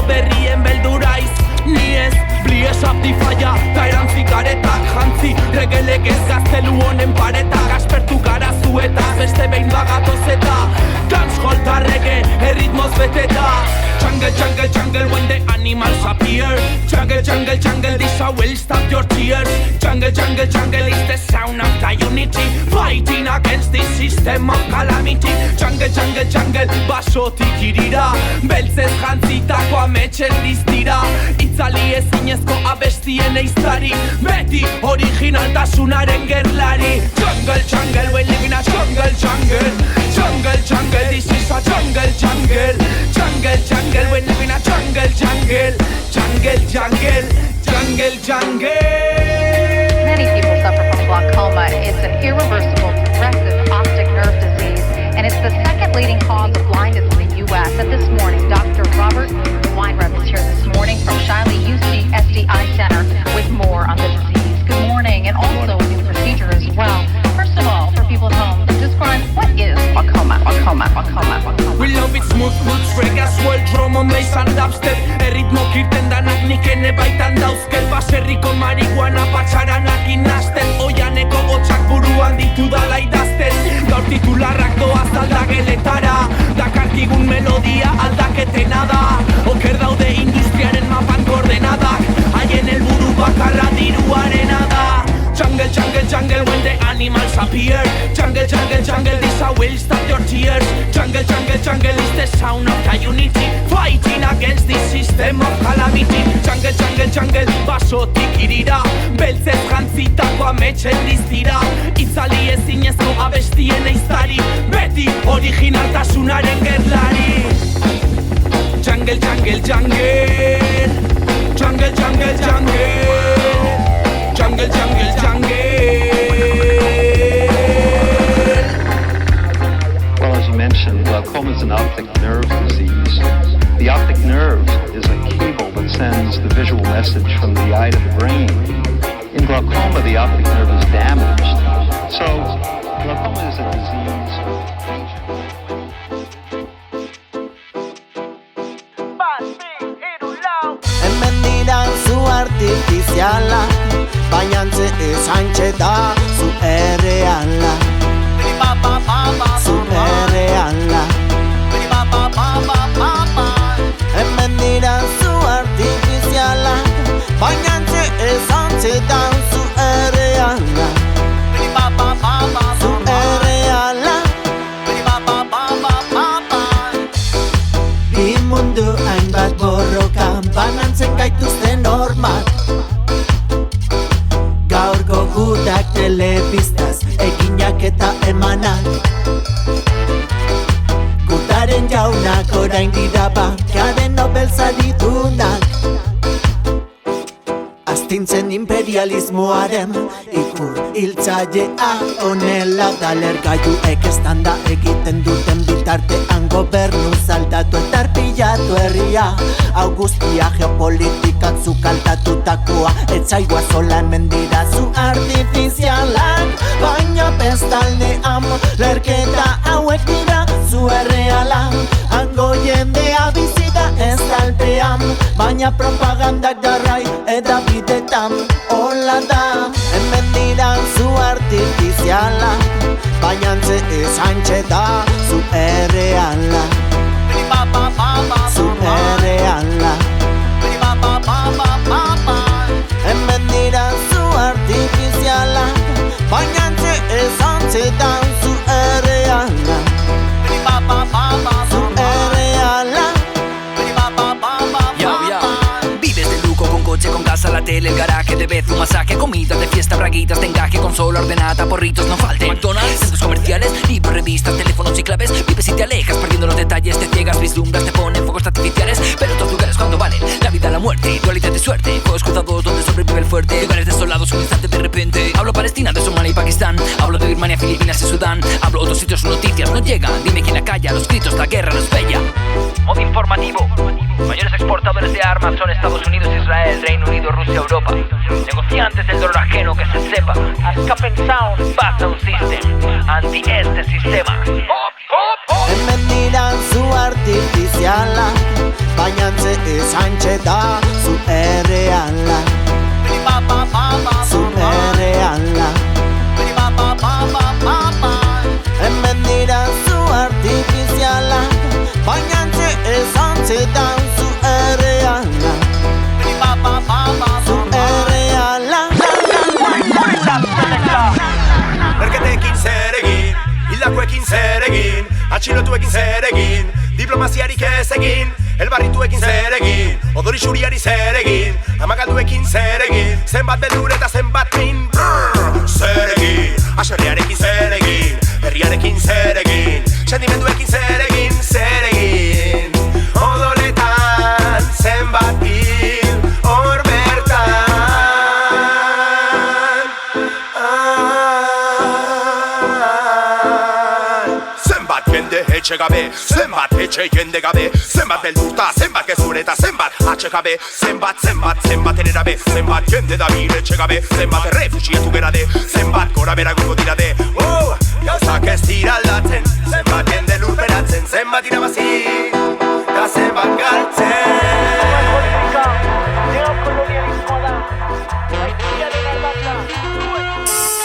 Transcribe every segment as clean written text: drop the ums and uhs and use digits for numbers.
berrien belduraiz. Ni ez, bli esaptifaia, ta erantzikaretak jantzi. Regelek ez gaztelu honen paretak, aspertu gara zuetaz, beste behin bagatoz eta dancehall ta reggae, erritmoz beteta. Jungle, jungle, jungle, when the animals appear. Jungle, jungle, jungle, this I will stop your tears. Jungle, jungle, jungle is the sound of the unity, fighting against this system of calamity. Jungle, jungle, jungle, basotik irira, beltzez jantzitako ametxen diztira. Itzali ezinezko abestien eiztari, beti originaltasunaren gerlari. Jungle, jungle, we live in a jungle, jungle. Jungle, jungle, this is a jungle, jungle. Jungle, jungle, we live in a jungle, jungle. Jungle, jungle, jungle, jungle. Many people suffer from glaucoma. It's an irreversible, progressive optic nerve disease, and it's the second leading cause of blindness in the U.S. And this morning, Dr. Robert Weinreb is here this morning from Shiley UC SDI Center with more on the disease. Good morning, and also a new procedure as well. First of all, for people at home, describe what is glaucoma. We love it smooth, roots, reggae, swell, drum, on bass and dubstep. Erritmo kirten danak nik ene baitan dauzket. Baserriko marihuana patxaranak inazten. Oianeko gotxak buruan ditudala idazten. Gaur titularrak doaz aldageletara, dakarkigun melodia aldaketena da. Oker daude industriaren mapan koordenadak, haien helburu bakarra diruarena da. Jungle, jungle, jungle, when the animals appear. Jungle, jungle, jungle, this I will stop your tears. Jungle, jungle, jungle is the sound of the unity, fighting against this system of calamity. Jungle, jungle, jungle, basotik irira, beltzez jantzitako ametxen diztira. Itzali ezinezko abestien eiztari, beti originaltasunaren gerlari. Jungle, jungle, jungle. Jungle, jungle, jungle. Jungle, jungle, jungle. Well, as you mentioned, glaucoma is an optic nerve disease. The optic nerve is a cable that sends the visual message from the eye to the brain. In glaucoma, the optic nerve is damaged. So, glaucoma is a disease. Enmendiran zu artifiziala, baina antze esantxe da zu erreala. Zu erreala. Enmendiran zu artifiziala, baina antze esantxe da zu erreala. Zu erreala. Bi mundu hainbat borroka, banantzen gaituzte normal. Gaurko gudak telebistaz, eginak eta emanak. Gutaren jaunak orain dira bankaren Nobel saridunak. Astintzen imperialismoaren ikur hiltzailea honela da, lergailuek estanda egiten duten bitartean gobernu zaldatu eta arpillatu herria. Hau guztia geopolitikak zukaltatutakoa, etzaigua zolan mendira zu artifizialak. Baina bestaldean lerketa hauek dira zu erreala. Hango jendea bizida ez talpean, baina propagandak darrai edabidetan. Hola da, hemen dira zu artifiziala, baina antze esantxe da zu erreala. Zu erreala. Hemen dira zu artifiziala, baina antze esantxe da zu erreala. Zu erreala. Vives de lujo con coche, con casa, la tele, el garaje, de vez un masaje, comidas de fiesta, braguitas de encaje, consola ordenada, porritos no falten. McDonald's, centros comerciales, libros, revistas, teléfonos y claves. Vives y te alejas, perdiendo los detalles, te ciegas, vislumbras, te ponen focos artificiales. Pero otros lugares cuando valen la vida, la muerte, dualidad de suerte. Juegos cruzados donde sobrevive el fuerte, lugares desolados un instante de repente. Hablo Palestina, de Somalia y Pakistán, hablo de Birmania, Filipinas y Sudán. Hablo otros sitios, noticias no llegan. Dime quién acalla los gritos, la guerra no es bella. Modo informativo. Mayores exportadores de armas son Estados Unidos, Israel, Reino Unido, Rusia, Europa. Negociantes del dolor ajeno, que se sepa. Escapen Sound, pasa un system anti este sistema. Hemen dira zu artifiziala, baina baina esan da zu erreala, zu erreala. Hemen dira zu artifizialak, baina esan da zu erreala, zu erreala. Erketekin zer egin, hildakoekin zer egin, atxilotuekin zer egin, diplomaziarik ez egin, elbarrituekin zer egin, odori xuriari zer egin, amagalduekin zer egin, zenbat beldur eta zenbat min. Zer egin, aserriarekin zer egin, herriarekin zer egin, sentimenduekin zer egin, zer egin, odoletan zenbat hil hor bertan. Zenbat jende etxe gabe, zenbat etxe jende gabe, zenbat beldurta, zenbat gezureta, zenbat atxe gabe, zenbat enerabe, zenbat jende da bire etxe gabe, zenbat refusiatu gerade, zenbat gora beraguko dirade. Gauzak ez dira aldatzen, zenbat jende lurperatzen, zenbat irabazi, eta zenbat galtzen.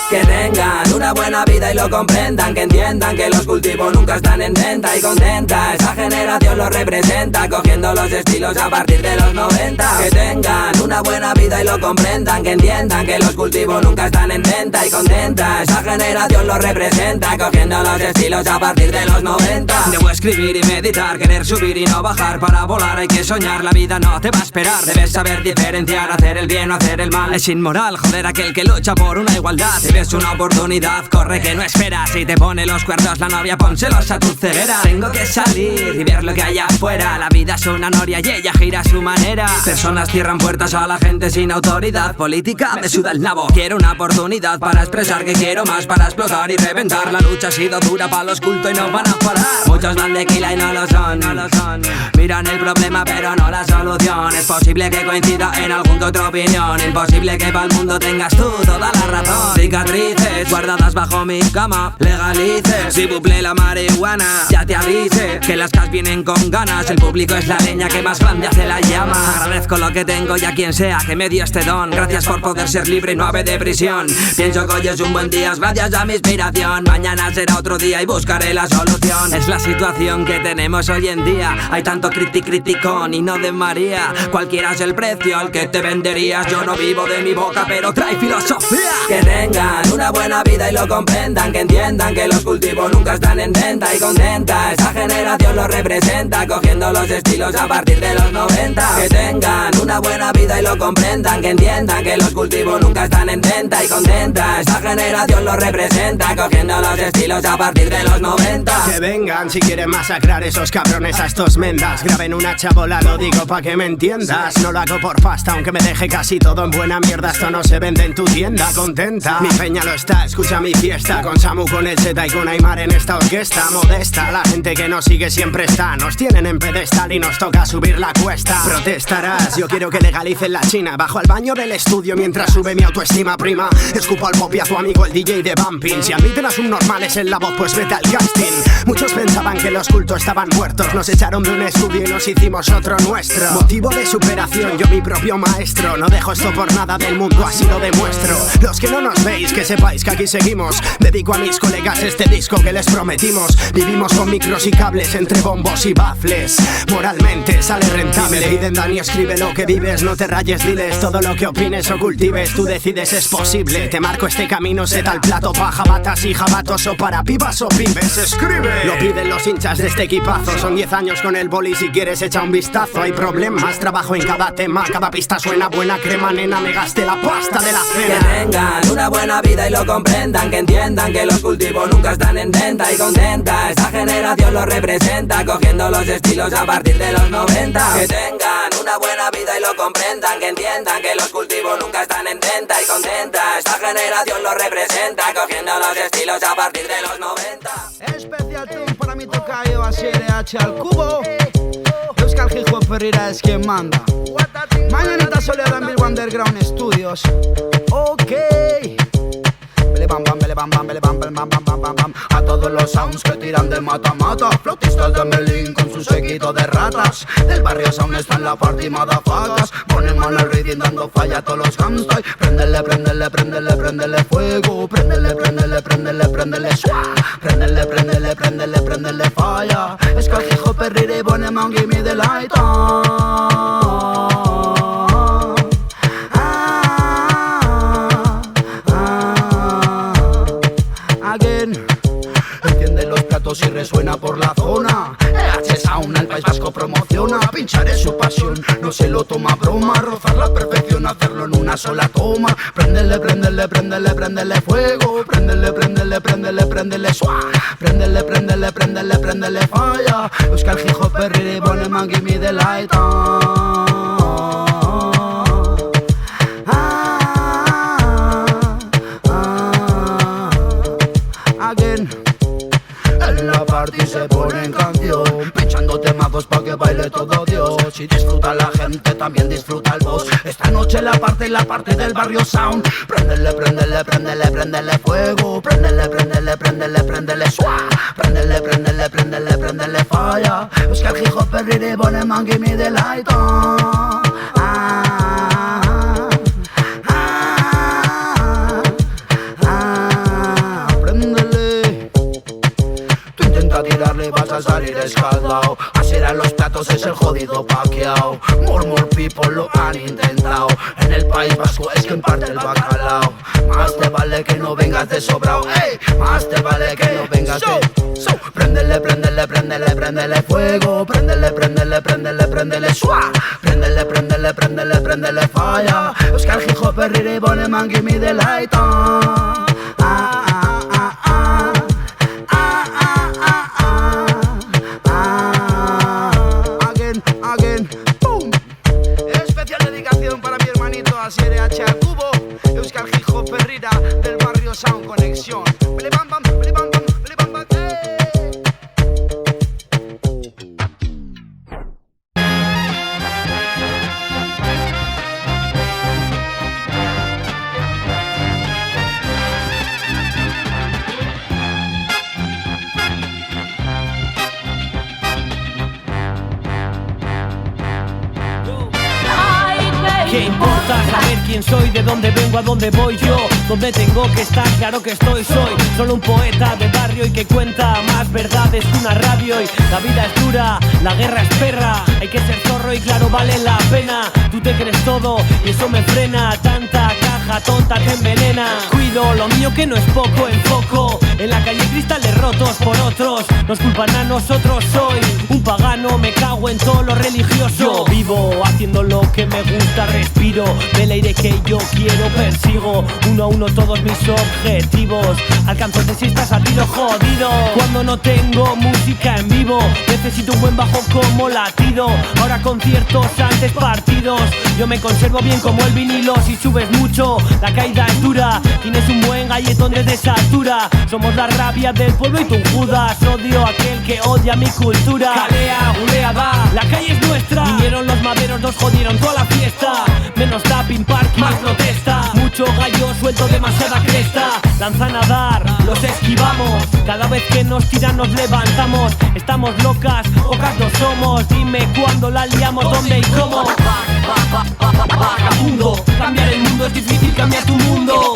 Que tengan una buena vida y lo comprendan, que entiendan que los cultivos nunca están en venta y contenta. Esa generación los representa, cogiendo los estilos a partir de los 90. Que tengan una buena vida y lo comprendan, que entiendan que los cultivos nunca están en venta y contenta. Esa generación los representa, cogiendo los estilos a partir de los 90. Debo escribir y meditar, querer subir y no bajar. Para volar hay que soñar, la vida no te va a esperar. Debes saber diferenciar, hacer el bien o hacer el mal. Es inmoral joder a aquel que lucha por una igualdad. Es una oportunidad, corre que no esperas. Si te pone los cuernos la novia, pónselos a tu ceguera. Tengo que salir y ver lo que hay afuera. La vida es una noria y ella gira a su manera. Personas cierran puertas a la gente sin autoridad. Política me suda el nabo. Quiero una oportunidad para expresar que quiero más, para explotar y reventar. La lucha ha sido dura para los cultos y no van a parar. Muchos van de quila y no lo son, no lo son. Miran el problema pero no la solución. Es posible que coincida en algún que otra opinión. Imposible que para el mundo tengas tú toda la razón. Cicatrices guardadas bajo mi cama, legalices, si buple la marihuana, ya te avise que las cas vienen con ganas. El público es la leña que más grande hace la llama. Agradezco lo que tengo y a quien sea que me dio este don. Gracias por poder ser libre y no ave de prisión. Pienso que hoy es un buen día gracias a mi inspiración. Mañana será otro día y buscaré la solución. Es la situación que tenemos hoy en día. Hay tanto criticón y no de María. Cualquiera es el precio al que te venderías. Yo no vivo de mi boca pero trae filosofía. Que tengan una buena vida y lo comprendan, que entiendan que los cultivos nunca están en venta y contenta. Esa generación los representa, cogiendo los estilos a partir de los 90. Que tengan una buena vida y lo comprendan, que entiendan que los cultivos nunca están en venta y contenta. Esa generación los representa, cogiendo los estilos a partir de los 90. Que vengan si quieren masacrar esos cabrones a estos mendas. Graben una chabola, lo digo pa' que me entiendas. No lo hago por pasta, aunque me deje casi todo en buena mierda. Esto no se vende en tu tienda, contenta. Mi peña lo está, escucha mi fiesta. Con Samu, con el Z y con Aymar en esta orquesta modesta. La gente que nos sigue siempre está. Nos tienen en pedestal y nos toca subir la cuesta. Protestarás, yo quiero que legalicen la China. Bajo al baño del estudio mientras sube mi autoestima prima. Escupo al pop y a tu amigo el DJ de Bumping. Si admiten a subnormales en la voz, pues vete al casting. Muchos pensaban que los cultos estaban muertos. Nos echaron de un estudio y nos hicimos otro nuestro. Motivo de superación, yo mi propio maestro. No dejo esto por nada del mundo, así lo demuestro. Los que no nos veis, que sepáis que aquí seguimos. Dedico a mis colegas este disco que les prometimos. Vivimos con micros y cables entre bombos y bafles. Moralmente sale rentable. Me piden Dani, escribe lo que vives. No te rayes, diles todo lo que opines o cultives. Tú decides, es posible. Te marco este camino, sé tal plato pa' jabatas y jabatos o para pibas o pibes. Escribe. Lo piden los hinchas de este equipazo. Son 10 años con el boli, si quieres echa un vistazo. Hay problemas, trabajo en cada tema. Cada pista suena buena crema, nena. Me gasté la pasta de la cena. Que tengan una buena vida y lo comprendan, que entiendan que los cultivos nunca están en venta y contenta. Esta generación los representa, cogiendo los estilos a partir de los 90. Que tengan una buena vida y lo comprendan, que entiendan que los cultivos nunca están en venta y contenta. Esta generación los representa, cogiendo los estilos a partir de los 90. Especial tune para mi tocayo, ACLH al cubo. Euskal Hip Hop Herrera es quien manda. Mañanita soleada en Bill Underground Studios. Ok. Bele bam bam, bele bam bam, bele bam bam bam bam bam bam. A todos los sounds que tiran de mata mata. Flautistas de Melín con sus su séquito de ratas. Del barrio Sound está en la party, motherfuckers. Ponen mano al rhythm dando falla a todos los hamsters. Préndele, préndele, préndele, préndele fuego. Préndele, préndele, préndele, préndele swag. Préndele, préndele, préndele, préndele falla. Es que el hip hop perrire y pone man, give me the light again. Enciende los platos y resuena por la zona. EH Sound, el País Vasco promociona. Pinchar es su pasión, no se lo toma a broma. Rozar la perfección, hacerlo en una sola toma. Préndele, préndele, préndele, préndele fuego. Préndele, préndele, préndele, préndele swag. Préndele, préndele, préndele, préndele falla. Euskal hip hop perrire, pone man, give me the light again. En la party se pone en canción, pinchando temazos pa' que baile todo Dios. Si disfruta la gente, también disfruta el boss. Esta noche la parte del barrio Sound. Préndele, préndele, préndele, préndele fuego. Préndele, préndele, préndele, préndele swag. Préndele, préndele, préndele, préndele falla. Es que el hip hop perrire, pone man, give me the light tirarle vas a salir escaldao. Así eran los platos, es el jodido paqueao. More people lo han intentado. En el País Vasco es quien parte el bacalao. Más te vale que no vengas de sobrao, ey. Más te vale que no vengas de Préndele, préndele, préndele, préndele fuego. Préndele, préndele, préndele, préndele swag. Préndele, préndele, préndele, préndele falla. Euskal hip hop perrire, pone man, give me the light again, boom. Especial dedicación para mi hermanito Asier EH al cubo. Euskal hip hop perrira del barrio Sound Conexión. Bili bam bam, bili bam bam, bili bam bam, ¿Qué importa saber quién soy, de dónde vengo, a dónde voy yo? ¿Dónde tengo que estar? Claro que soy solo un poeta de barrio y que cuenta más verdades que una radio. Y la vida es dura, la guerra es perra, hay que ser zorro y claro vale la pena. Tú te crees todo y eso me frena, tanta caja tonta te envenena. Cuido lo mío que no es poco, enfoco en la calle cristales rotos por otros. Nos culpan a nosotros, soy un pagano, me cago en todo lo religioso. Yo vivo haciendo lo que me gusta, respiro del aire que yo quiero, persigo uno a uno todos mis objetivos. Alcanzo si estás a tiro jodido. Cuando no tengo música en vivo, necesito un buen bajo como latido. Ahora conciertos, antes partidos. Yo me conservo bien como el vinilo. Si subes mucho, la caída es dura. Tienes un buen galletón desde esa altura. Somos la rabia del pueblo y tú Judas. Odio a aquel que odia mi cultura. Calea, gulea, va, la calle es nuestra. Vinieron los maderos, nos jodieron toda la fiesta. Menos tapping, parking, más protesta. Mucho gallo suelto, demasiada cresta. Lanzan a dar, los esquivamos. Cada vez que nos tiran nos levantamos. Estamos locas, pocas no somos. Dime cuándo la liamos, dónde y cómo. Vagabundo, cambiar el mundo es difícil, cambiar tu mundo.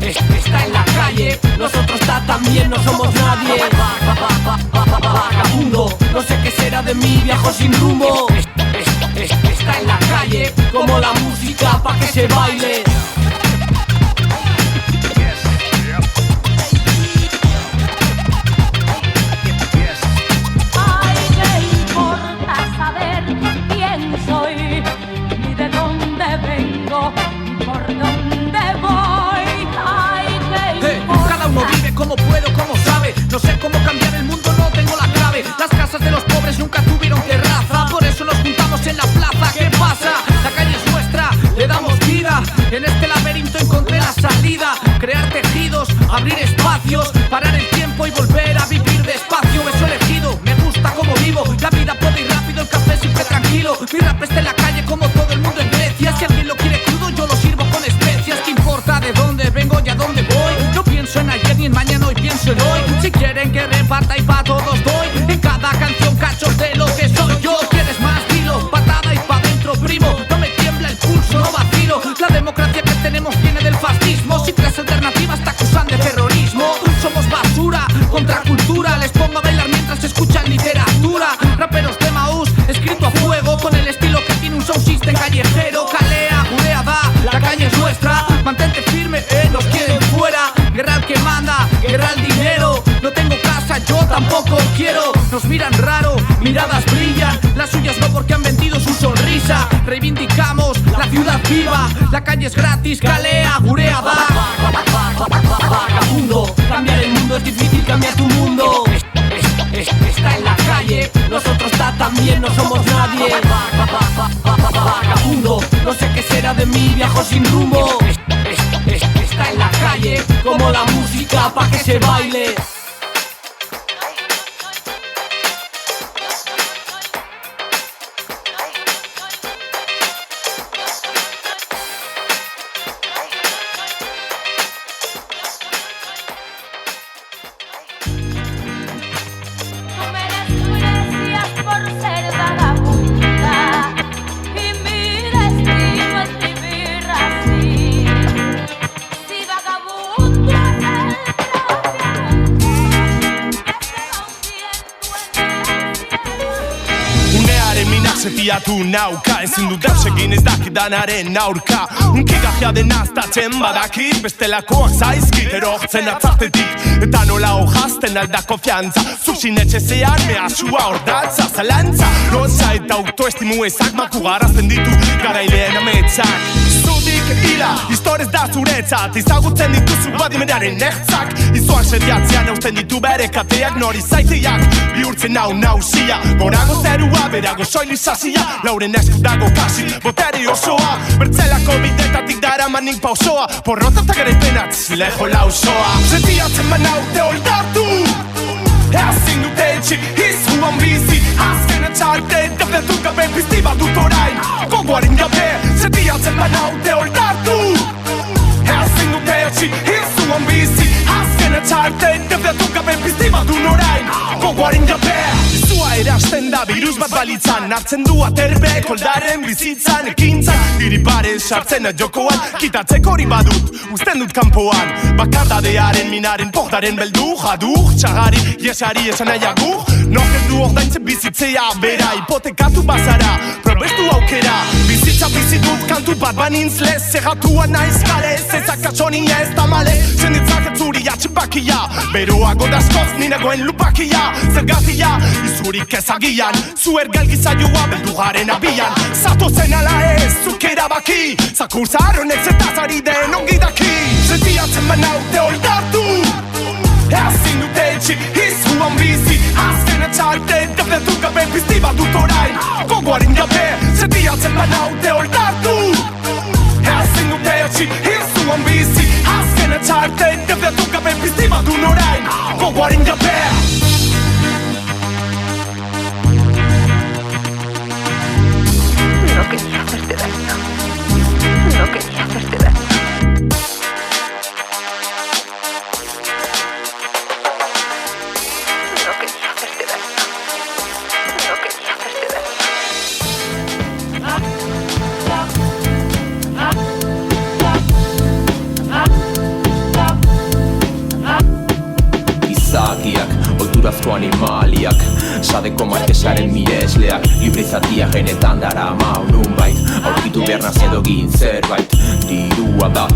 Está en la calle, nosotros también no somos nadie. Vagabundo, no sé qué será de mí, viajo sin rumbo. Está en la calle, como la música pa' que se baile. Ay, ¿qué importa saber quién soy? Ni de dónde vengo, ni por dónde voy. Ay, ¿qué importa? Cada uno vive como puede o como sabe. No sé cómo cambiar el mundo, no tengo la clave. Las casas de los pobres nunca tuvieron terraza, por eso nos juntamos en la plaza. ¿Qué pasa? La calle es nuestra, le damos vida. En este laberinto encontré la salida. Crear tejidos, abrir espacios, parar el tiempo y volver a vivir despacio. Eso elegido, me gusta como vivo. La vida puede ir rápido, el café siempre tranquilo. Mi rap está en la calle como todo el mundo en Grecia. Si alguien lo quiere crudo, yo lo sirvo con especias. ¿Qué importa de dónde vengo y a dónde voy? No pienso en ayer ni en mañana, hoy pienso en hoy. Si quieren que reparta y pa' todos doy. En cada canción cachos de lo que soy yo. ¿Quieres más? Dilo, patada y pa' dentro, primo. No me tiembla el pulso, no vacilo. La democracia que tenemos viene del fascismo. Si creas alternativas te acusan de terrorismo. Somos basura, contracultura. Les pongo a bailar mientras escuchan literatura. Raperos de Maús, escrito a fuego, con el estilo que tiene un sound system callejero. Calea, Jurea, da, la calle es nuestra. Mantente firme, nos quieren fuera. Guerra al que manda, guerra al dinero. No tengo casa, yo tampoco quiero. Nos miran raro, miradas brillan. Las suyas no porque han vendido su sonrisa. Reivindicamos la ciudad viva. La calle es gratis, calea, Jurea, da. Vagabundo, cambiar el mundo es difícil, cambiar tu mundo. Está en la calle, nosotros también no somos nadie. Vagabundo, no sé qué será de mí, viajo sin rumbo. Está en la calle, como la música pa' que se baile. Setiatu nauka, ezin dut deus egin ez dakidanaren aurka. Unkigajia denaztatzen badakit, bestelakoak zaizkit erortzen atzartetik. Eta nola hojazten alda konfiantza, zuzin etxezean mehasua ordatza, zalantza. Lotza eta autoestimu ezak makugarazten ditu garaileen ametsak. Zutik hila, historiz da zuretzat, izagutzen dituzu badimenaren ertzak. Izoan sediatzean eusten ditu bere kateak, nori zaiteak, bihurtzen nau nausia. Gorago zerua, berago soilizazia, lauren esku dago kasi, botere osoa. Bertzelako bidetatik dara manik pausoa, porrotatak garaipenat, zilejo lausoa. Sentiatzen banaute oldartu, ezin dute etxi, izuan bizi. Azken etxarte, defetu gabe pizti bat dut orain, gogoaren gabe. Sentiatzen banaute oldartu, ezin dute etxi, izuan bizi. Azken etxarte, defetu gabe pizti bat dut orain, gogoaren gabe. Izua erasten da virus bat balitzan, hartzen du aterbe koldaren bizitzan, ekintzan. Diriparen sartzen jokoan, kitatzeko hori badut, uzten dut kanpoan. Bakardadearen minaren portaren beldu, jadur, txagari, iesari esan nahiagur. Noken du ordaintzen bizitzea bera, hipotekatu bazara, probestu aukera. Bizitza bizitut kantu bat banintz lez, zerratua naiz galez, ezak atxoni ez tamale. Zenditzak etzuri atxipakia, beroago dazkoz ninagoen lupakia. Zergatia, izurik ezagian, zuer galgizaioa beldugaren abian. Zatozen ala ez, zuk erabaki, zakurzar honek zetazari den ongi daki. Sentiatzen banaute oldartu, ezin dute etxi, izuan bizi. Azken etxarte, defetu gabe pizti bat dut orain, gogoaren gabe. Sentiatzen banaute oldartu, ezin dute etxi, izuan bizi. Azken etxarte, defetu gabe pizti bat dut orain, gogoaren gabe. No quería hacerte daño. No quería hacerte daño. No quería hacerte daño. No quería hacerte daño. Izakiak, oiturazko animaliak, sadeko markesaren miresleak, librizatia genetan dara mau nunbait, aurkitu behar nazedogin zerbait. Dirua da,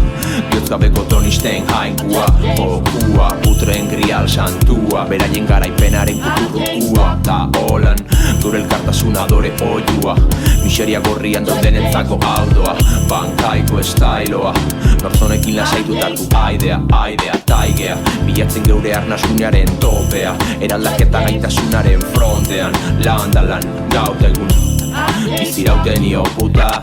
bihotz-gabeko tonisten jainkua, jokua, putren grial santua, beraien garaipenaren kuturrukua. Ta holan, gure elkartasuna adore oiua, miseria gorrian dauden entzako aldoa, bankaiko estailoa. Norzonekin lasaitu tartu aidea, taigea, bilatzen geure arnasunearen topea, eraldaketa gaitasunaren frontean, lan, gauta egun, bizirauten io puta.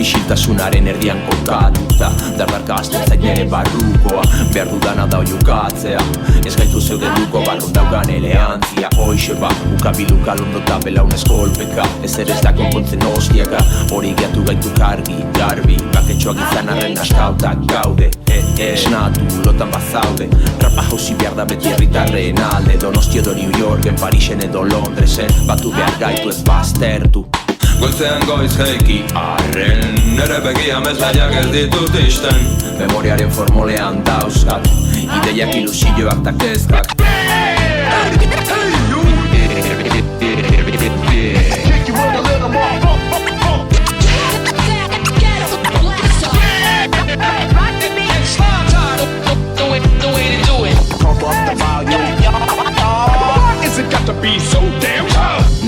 Isiltasunaren erdian kokatuta Dardarka azten zait nire barrukoa Behar dudana da oiukatzea Ez gaitu zeudeluko barrun daukan eleantzia Hoixe ba, ukabiluka londota belaunez kolpeka Ezer ez da konpontzen ostiaka Hori gehiatu gaitu kargi, garbi Baketxoak izan arren askautak gaude Esnatu, lotan bazaude Rapa hausi behar da beti herritarren alde Donosti edo New Yorken, Parisen edo Londresen Batu behar gaitu ez baztertu Goizean goiz heiki arren Nere begia meslaiak ez ditut isten Memoriaren formolean dauzkat Ideiak ilusioak ta kezkak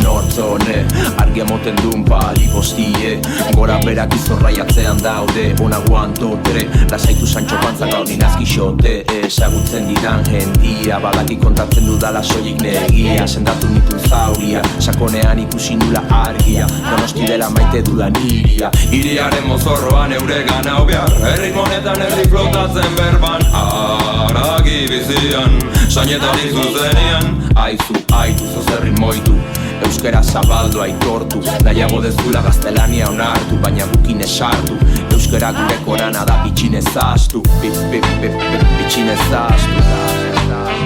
Nortzone, argia moten dun pali postie Gora berak izorraiatzean daude Ona guantotre, lasaitu Sancho Panza gaur ninazki xote Ezagutzen didan jendia Badaki kontatzen dudala soilik negia Sendatu nitun zauria, sakonean ikusi nula argia Donosti dela maite dudan iria Iriaren mozorroan eure gana obiar Erritmonetan erdi flotatzen berban Aragi bizian, sainetatik zuzenian Aitu, zozerrin moitu Euskera zabaldu aitortu Nahiago dezula gaztelania onartu Baina gukin esartu Euskera gure korana da bitxinez astu Bitxinez astu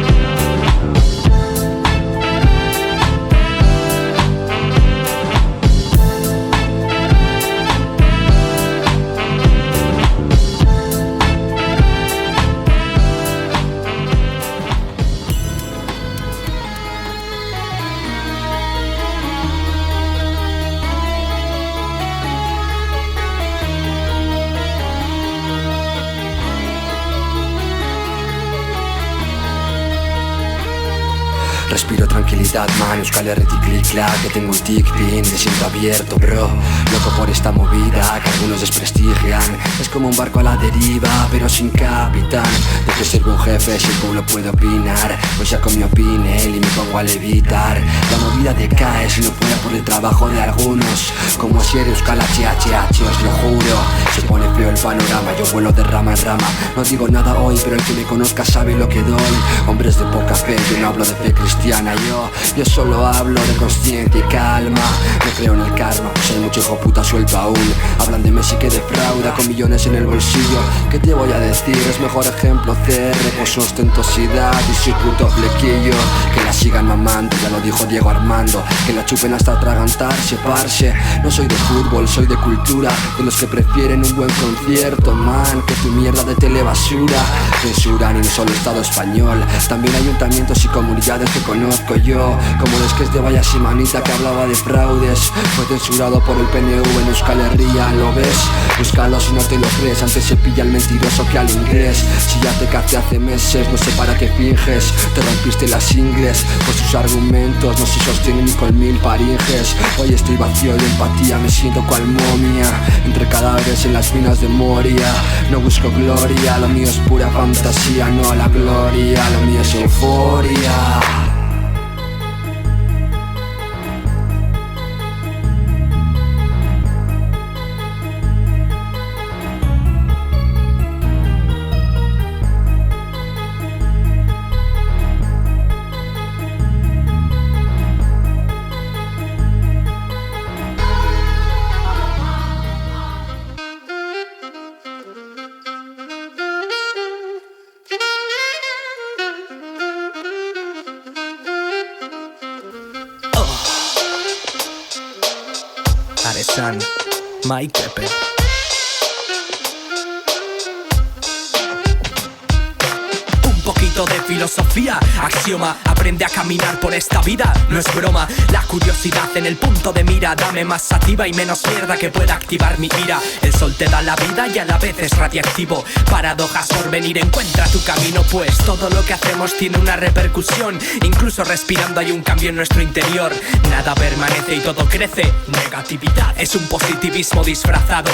Respiro tranquilidad, man, Euskal Herritik clic-clac Que tengo un tic-pin, me siento abierto, bro Loco por esta movida, que algunos desprestigian Es como un barco a la deriva, pero sin capitán ¿De qué sirve un jefe si el pueblo puede opinar? Pues saco mi opinión y me pongo a levitar La movida decae si no fuera por el trabajo de algunos Como si era Euskal HHH, os lo juro Se pone feo el panorama, yo vuelo de rama en rama No digo nada hoy, pero el que me conozca sabe lo que doy Hombres de poca fe, yo no hablo de fe cristiana yo solo hablo de consciencia y calma No creo en el karma, pues hay mucho hijo puta suelto aún Hablan de Messi que defrauda con millones en el bolsillo ¿Qué te voy a decir? Es mejor ejemplo CR por su ostentosidad y su puto flequillo Que la sigan mamando, ya lo dijo Diego Armando Que la chupen hasta atragantarse, parce No soy de fútbol, soy de cultura De los que prefieren un buen concierto, man Que tu mierda de telebasura Censuran en solo Estado español También ayuntamientos y comunidades que conozco yo Como los que es de Vallas y Manita que hablaba de fraudes Fue censurado por el PNV en Euskal Herria, ¿lo ves? Búscalo si no te lo crees, antes se pilla al mentiroso que al inglés Si ya te cacé hace meses, no sé para qué finges Te rompiste las ingles por sus argumentos No se sostienen ni con 1000 faringes Hoy estoy vacío de empatía, me siento cual momia Entre cadáveres en las minas de Moria No busco gloria, lo mío es pura fantasía No la gloria, lo mío es euforia Aresan, Mike Pepe. De filosofía, axioma, aprende a caminar por esta vida, no es broma, la curiosidad en el punto de mira, dame más sativa y menos mierda que pueda activar mi ira, el sol te da la vida y a la vez es radiactivo, paradojas por venir, encuentra tu camino, pues todo lo que hacemos tiene una repercusión, incluso respirando hay un cambio en nuestro interior, Nada permanece y todo crece. Negatividad es un positivismo disfrazado.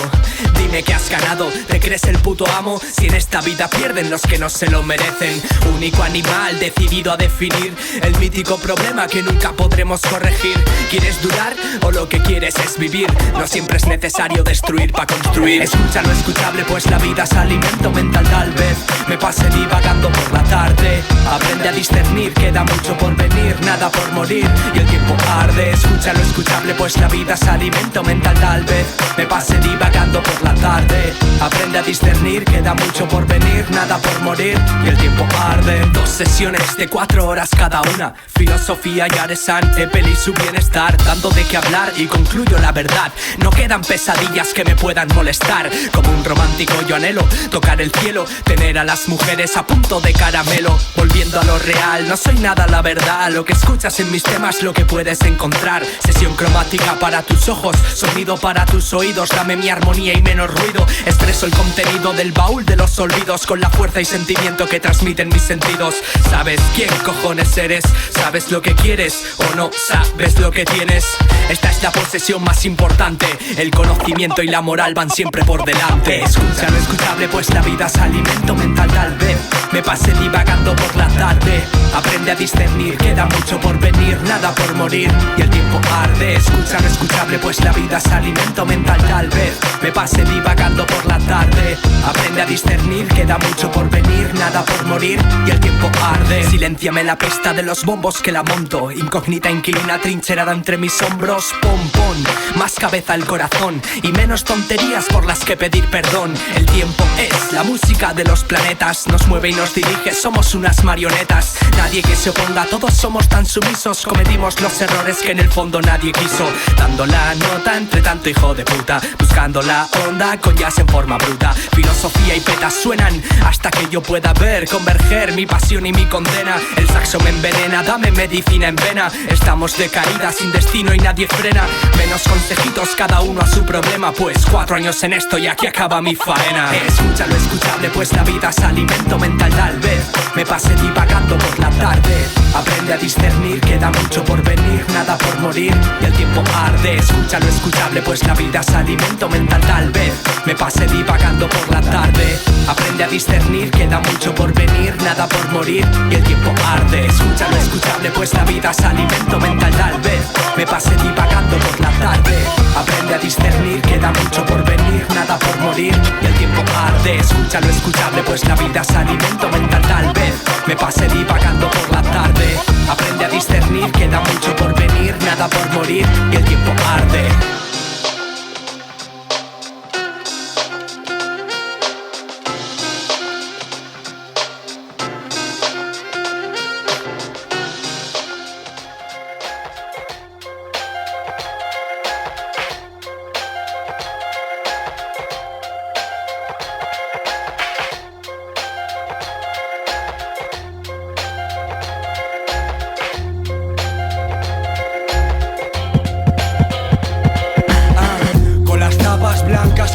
Dime que has ganado, ¿te crees el puto amo? Si en esta vida pierden los que no se lo merecen. Único animal decidido a definir el mítico problema que nunca podremos corregir. ¿Quieres durar o lo que quieres es vivir? No siempre es necesario destruir para construir. Escucha lo escuchable, pues la vida es alimento mental. Tal vez me pase divagando por la tarde. Aprende a discernir, queda mucho por venir, nada por morir y el tiempo arde. Escucha lo escuchable, pues la vida es alimento mental. Tal vez me pase divagando por la tarde. Aprende a discernir, queda mucho por venir, nada por morir y el tiempo arde. 2 sesiones de 4 horas cada una. Filosofía y Aresan, Epel y su bienestar, dando de qué hablar y concluyo la verdad. No quedan pesadillas que me puedan molestar. Como un romántico yo anhelo tocar el cielo, tener a las mujeres a punto de caramelo. Volviendo a lo real, no soy nada la verdad. Lo que escuchas en mis temas, lo que puedes encontrar. Sesión cromática para tus ojos, sonido para tus oídos. Dame mi armonía y menos ruido. Expreso el contenido del baúl de los olvidos con la fuerza y sentimiento que transmiten mis sentidos. ¿Sabes quién cojones eres? ¿Sabes lo que quieres o no sabes lo que tienes? Esta es la posesión más importante. El conocimiento y la moral van siempre por delante. Escucha lo escuchable, pues la vida es alimento mental. Tal vez me pase divagando por la tarde. Aprende a discernir, queda mucho por venir, nada por morir y el tiempo arde. Escucha lo escuchable, pues la vida es alimento mental. Tal vez me pase divagando por la tarde. Aprende a discernir, queda mucho por venir, nada por morir y el tiempo arde. Silénciame la pista de los bombos que la monto. Incógnita inquilina trincherada entre mis hombros. Pom pom, más cabeza al corazón y menos tonterías por las que pedir perdón. El tiempo es la música de los planetas, nos mueve y nos dirige, somos unas marionetas. Nadie que se oponga, todos somos tan sumisos. Cometimos los errores que en el fondo nadie quiso. Dando la nota entre tanto hijo de puta, buscando la onda con jazz en forma bruta. Filosofía y petas suenan hasta que yo pueda ver converger mi pasión y mi condena. El saxo me envenena, dame medicina en vena. Estamos de caída sin destino y nadie frena. Menos consejitos, cada uno a su problema, pues 4 años en esto y aquí acaba mi faena. Escucha lo escuchable, pues la vida es alimento mental. Tal vez me pase divagando por la tarde. Aprende a discernir, queda mucho por venir, nada por morir y el tiempo arde. Escucha lo escuchable, pues la vida es alimento mental. Tal vez me pase divagando por la tarde. Aprende a discernir, queda mucho por venir, nada por morir y el tiempo arde. Escucha lo escuchable, pues la vida es alimento mental. Tal vez me pase divagando por la tarde. Aprende a discernir, queda mucho por venir, nada por morir y el tiempo arde. Escucha lo escuchable, pues la vida es alimento mental. Tal vez me pase divagando por la tarde. Aprende a discernir, queda mucho por venir, nada por morir y el tiempo arde.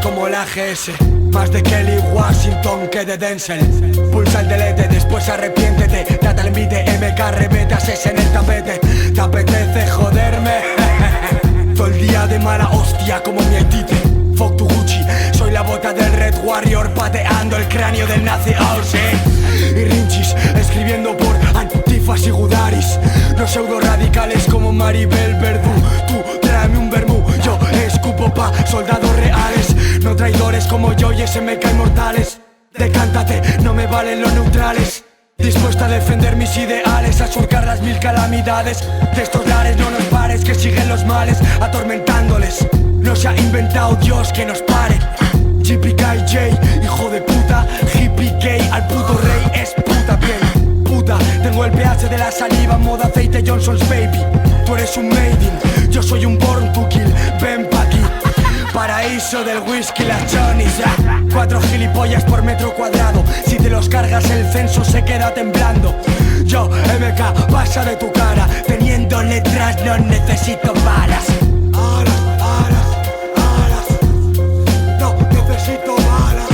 Como la GS, más de Kelly Washington que de Denzel. Pulsa el delete, después arrepiéntete. Date el envite, MK, rebetas, es en el tapete. ¿Te apetece joderme? Todo el día de mala hostia como mi Haitite. Fuck tu Gucci, soy la bota del Red Warrior pateando el cráneo del nazi house. Y Rinchis, escribiendo por Antifas y Gudaris. Los pseudo radicales como Maribel Verdú. Tú tráeme un vermú, yo escupo pa' soldados reales. No traidores como yo y SMK inmortales. Decántate, no me valen los neutrales. Dispuesta a defender mis ideales, a surcar las 1000 calamidades de estos lares. No nos pares, que siguen los males atormentándoles. No se ha inventado Dios que nos pare. GPKJ, hijo de puta. Hippie gay, al puto rey es puta piel. Puta, tengo el pH de la saliva, modo aceite Johnson's Baby. Tú eres un made in, yo soy un born to kill. Ven pa' aquí, paraíso del whisky, las Johnny's. 4 gilipollas por metro cuadrado. Si te los cargas el censo se queda temblando. Yo, MK, pasa de tu cara. Teniendo letras no necesito balas. Alas, alas, alas. No necesito balas.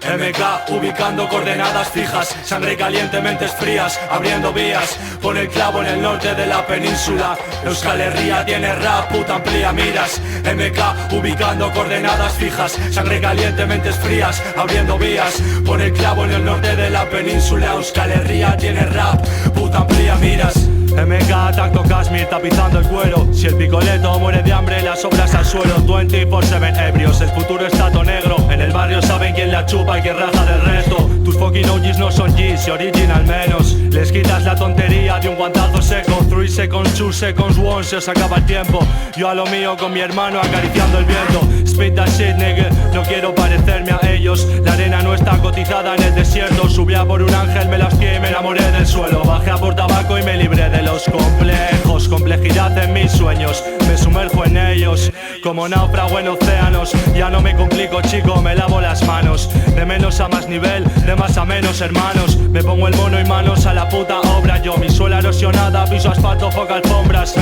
MK, ubicado ubicando coordenadas fijas. Sangre caliente, mentes frías, abriendo vías. Pone el clavo en el norte de la península. Euskal Herria tiene rap, puta amplía miras. MK ubicando coordenadas fijas. Sangre caliente, mentes frías, abriendo vías. Pone el clavo en el norte de la península. Euskal Herria tiene rap, puta amplía miras. MK, tacto Kashmir, tapizando el cuero. Si el picoleto muere de hambre, las obras al suelo. 24/7 ebrios, el futuro está todo negro. En el barrio saben quién la chupa y quién raja del resto. Tus fucking OGs no son G's, y original menos. Les quitas la tontería de un guantazo seco. 3 seconds, 2 seconds, 1, se os acaba el tiempo. Yo a lo mío con mi hermano acariciando el viento. Spit that shit, nigga, no quiero parecerme a ellos. La arena no está cotizada en el desierto. Subí a por un ángel, me lasqué y me enamoré del suelo. Bajé a por tabaco y me libré de los complejos. Complejidad en mis sueños, me sumerjo en ellos. Como náufrago en océanos, ya no me complico, chico, me lavo las manos. De menos a más nivel, de más a menos, hermanos. Me pongo el mono y manos a la puta obra. Yo, mi suela erosionada, piso asfalto, foca alfombras.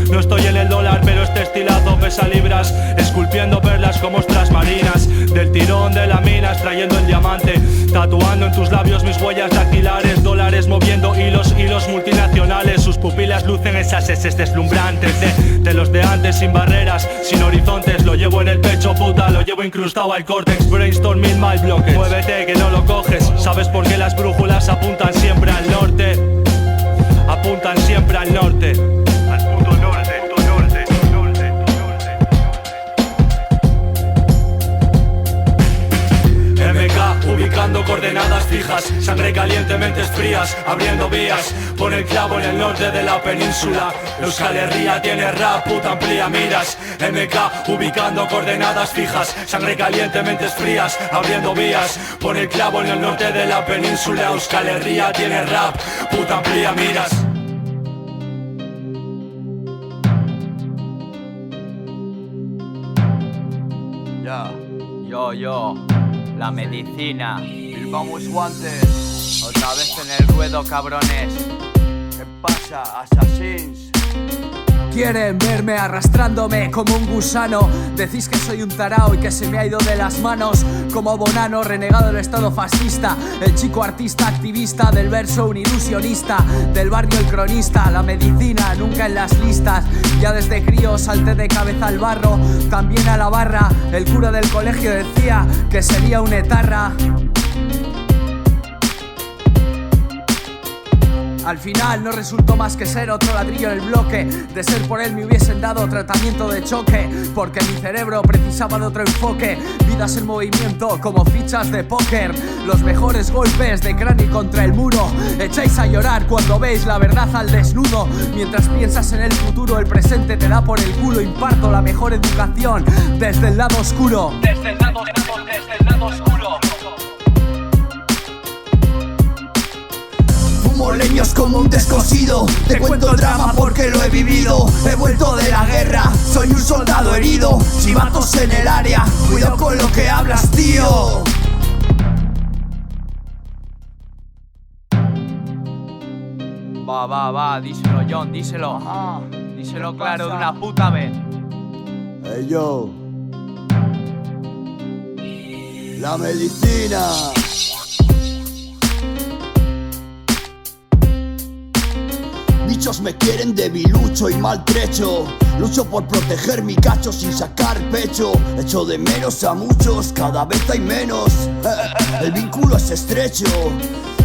No estoy en el dólar, pero este estilazo pesa libras. Esculpiendo perlas como ostras marinas. Del tirón de la mina, extrayendo el diamante. Tatuando en tus labios mis huellas dactilares. Dólares moviendo hilos, hilos multinacionales. Sus pupilas lucen esas heces deslumbrantes de los de antes, sin barreras, sin horizontes. Lo llevo en el pecho, puta, lo llevo incrustado al córtex. Brainstorming mal bloques. Muévete que no lo coges. ¿Sabes por qué las brújulas apuntan siempre al norte? Apuntan siempre al norte. Al puto norte, tu norte, tu norte, tu norte. MK ubicando coordenadas fijas. Sangre caliente, mentes frías, abriendo vías. Pone el clavo en el norte de la península. Euskal Herria tiene rap, puta amplía miras. MK ubicando coordenadas fijas. Sangre caliente, mentes frías, abriendo vías. Pone el clavo en el norte de la península. Euskal Herria tiene rap, puta amplía miras. Yo, la medicina, Bilbao Most Wanted. Otra vez en el ruedo, cabrones. ¿Qué pasa, assassins? Quieren verme arrastrándome como un gusano. Decís que soy un tarao y que se me ha ido de las manos. Como Bonano, renegado del estado fascista. El chico artista activista, del verso un ilusionista. Del barrio el cronista, la medicina nunca en las listas. Ya desde crío salté de cabeza al barro, también a la barra. El cura del colegio decía que sería un etarra. Al final no resultó más que ser otro ladrillo en el bloque. De ser por él me hubiesen dado tratamiento de choque, porque mi cerebro precisaba de otro enfoque. Vidas en movimiento como fichas de póker. Los mejores golpes de cráneo contra el muro. Echáis a llorar cuando veis la verdad al desnudo. Mientras piensas en el futuro, el presente te da por el culo. Imparto la mejor educación desde el lado oscuro. Desde el lado oscuro. Fumo leños como un descosido. Te cuento el drama porque lo he vivido. He vuelto de la guerra, soy un soldado herido. Chivatos en el área, cuidado con lo que hablas, tío. Va, díselo, John, díselo. Díselo claro de una puta vez. Hey yo, la medicina. Bichos me quieren debilucho y maltrecho. Lucho por proteger mi cacho sin sacar pecho. Echo de menos a muchos, cada vez hay menos. El vínculo es estrecho.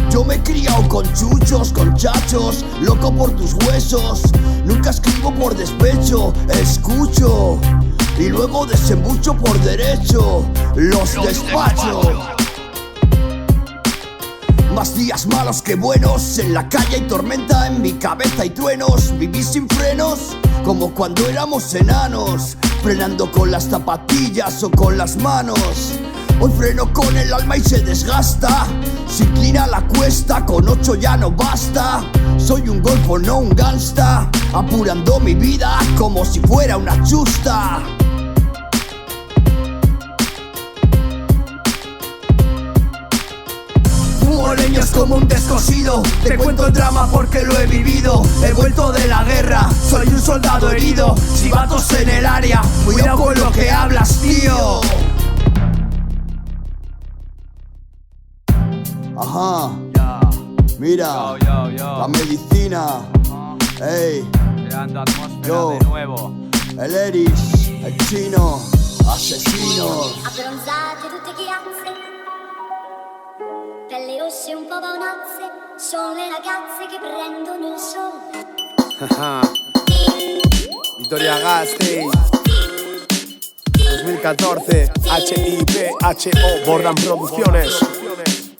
Yo me he criado con chuchos, con chachos, loco por tus huesos. Nunca escribo por despecho, escucho y luego desembucho por derecho. Los despacho. Más días malos que buenos. En la calle hay tormenta, en mi cabeza hay truenos. Viví sin frenos, como cuando éramos enanos. Frenando con las zapatillas o con las manos. Hoy freno con el alma y se desgasta. Se inclina la cuesta, con 8 ya no basta. Soy un golfo, no un gangsta. Apurando mi vida como si fuera una chusta. Leños como un descosido. Te cuento el drama porque lo he vivido. He vuelto de la guerra, soy un soldado herido. Chivatos en el área, cuidado con lo que hablas, tío. Ajá. Mira, la medicina. Ey, creando atmósfera yo, de nuevo. el Eris, el chino, asesinos. Abbronzate tutte chiazze, pelle rosse un po' paonazze, sono le ragazze che prendono il sole. Victoria Gasteiz 2014 HIPHO Bordan Producciones.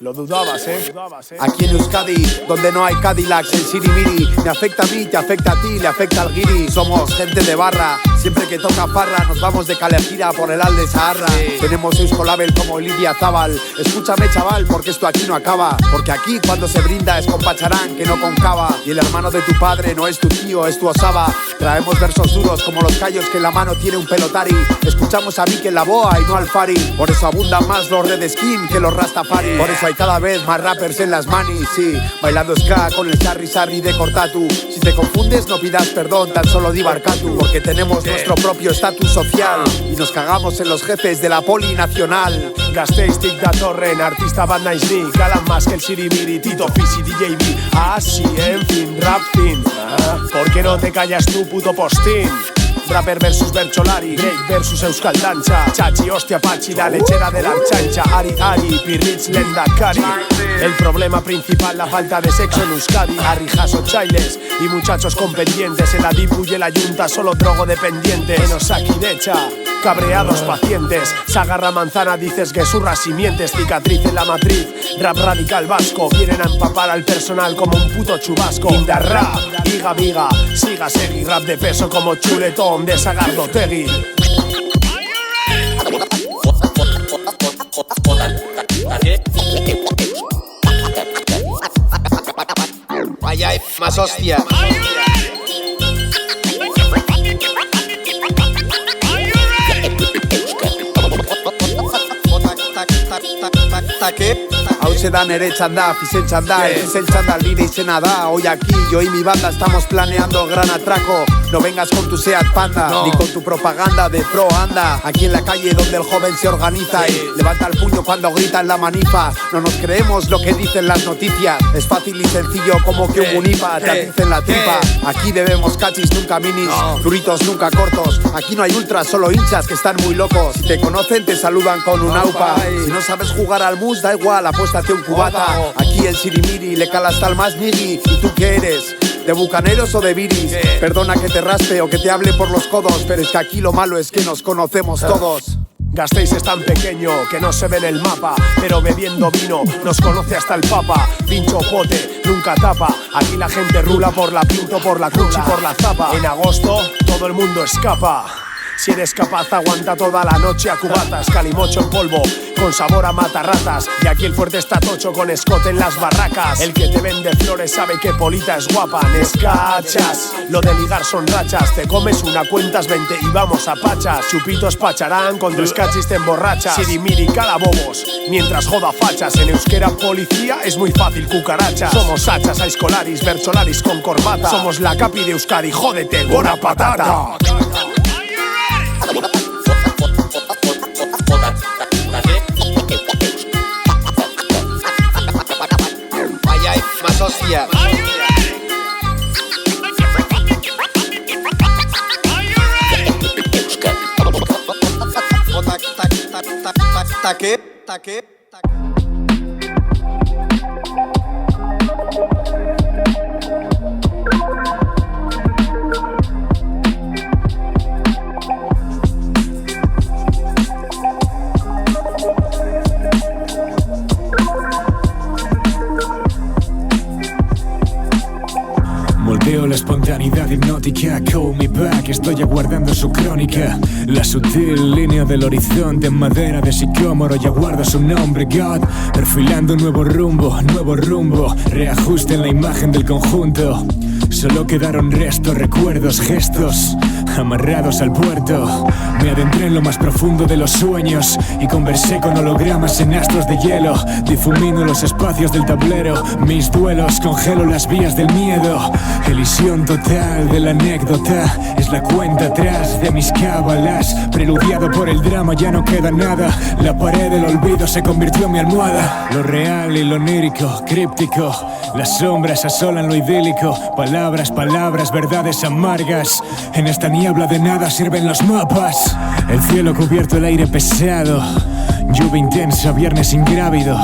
Lo dudabas, ¿eh? Aquí en Euskadi, donde no hay Cadillacs, el sirimiri me afecta a mí, te afecta a ti, le afecta al guiri. Somos gente de barra, siempre que toca farra nos vamos de Calejira por el Alde Saharra. Tenemos Euskolabel como Lidia Zabal. Escúchame, chaval, porque esto aquí no acaba. Porque aquí cuando se brinda es con pacharán, que no con cava. Y el hermano de tu padre no es tu tío, es tu osaba. Traemos versos duros como los callos que en la mano tiene un pelotari. Escuchamos a Mikel la boa y no al Fari. Por eso abundan más los Red Skin que los Rastafari. Por eso hay cada vez más rappers en las manis, sí, bailando ska con el Sarri Sarri de Cortatu. Si te confundes no pidas perdón, tan solo di Barkatu. Porque tenemos nuestro propio estatus social y nos cagamos en los jefes de la poli nacional. Gasteiz, Tic da Torren, artista Bad Nice Nick, galan más que el Sirimiri, Tito Fisi, DJ B. Así, en fin, rap fin. ¿Por qué no te callas tú, puto postín? Rapper versus Bercholari, Drake versus Euskal Dancha, Chachi, hostia, Pachi, la lechera de la Archancha, Ari, Ari, Pirritz, Lenda, Cari. El problema principal, la falta de sexo en Euskadi. Arrijaso, chailes y muchachos con pendientes. En la Dipu y en la Yunta solo drogodependientes. En Osaki, Decha, cabreados pacientes. Sagarra manzana, dices que surras simientes. Cicatriz en la matriz, rap radical vasco. Vienen a empapar al personal como un puto chubasco. Inda rap, viga viga, siga segui. Rap de peso como chuletón de Sagardotegui. Vaya más hostia. Hau se da nere txanda, fizen txanda, fizen txanda nire izena da. Hoy aquí, yo y mi banda estamos planeando el gran atraco. No vengas con tu Seat Panda, ni con tu propaganda de pro anda. Aquí en la calle donde el joven se organiza y levanta el puño cuando grita en la manifa. No nos creemos lo que dicen las noticias. Es fácil y sencillo como que un munipa te aticen la tripa. Aquí bebemos cachis, nunca minis, duritos nunca cortos. Aquí no hay ultras, solo hinchas que están muy locos. Si te conocen te saludan con un aupa. Si no sabes jugar al mus, da igual, apuéstate un cubata. Aquí el sirimiri le cala hasta el más nigui. ¿Y tú qué eres? ¿De bucaneros o de viris? Perdona que te raspe o que te hable por los codos, pero es que aquí lo malo es que nos conocemos todos. Gasteiz es tan pequeño que no se ve en el mapa, pero bebiendo vino nos conoce hasta el papa. Pincho pote, nunca tapa. Aquí la gente rula por la Pinto, por la Cuchi, por la Zapa. En agosto todo el mundo escapa. Si eres capaz, aguanta toda la noche a cubatas. Calimocho en polvo, con sabor a matarratas. Y aquí el fuerte está tocho con escote en las barracas. El que te vende flores sabe que Polita es guapa. Nescachas, lo de ligar son rachas. Te comes una, cuentas 20 y vamos a pachas. Chupitos pacharán, con 3 cachis te emborrachas. Sirimiri calabobos, mientras joda fachas. En euskera policía es muy fácil cucarachas. Somos hachas, aiscolaris, bercholaris con corbata. Somos la capi de Euskadi, jódete, buena patata. Vaya más hostia. Taque. Moldeo la espontaneidad hipnótica, call me back, estoy aguardando su crónica. La sutil línea del horizonte en madera de sicómoro ya guarda su nombre, God. Perfilando un nuevo rumbo, reajuste en la imagen del conjunto. Solo quedaron restos, recuerdos, gestos. amarrados al puerto. Me adentré en lo más profundo de los sueños y conversé con hologramas en astros de hielo. Difumino los espacios del tablero, mis duelos, congelo las vías del miedo. Elisión total de la anécdota, es la cuenta atrás de mis cábalas. Preludiado por el drama, ya no queda nada. La pared del olvido se convirtió en mi almohada. Lo real y lo onírico, críptico, las sombras asolan lo idílico. Palabras, palabras, verdades amargas. En esta niebla de nada sirven los mapas. El cielo cubierto, el aire pesado. Lluvia intensa, viernes ingrávido.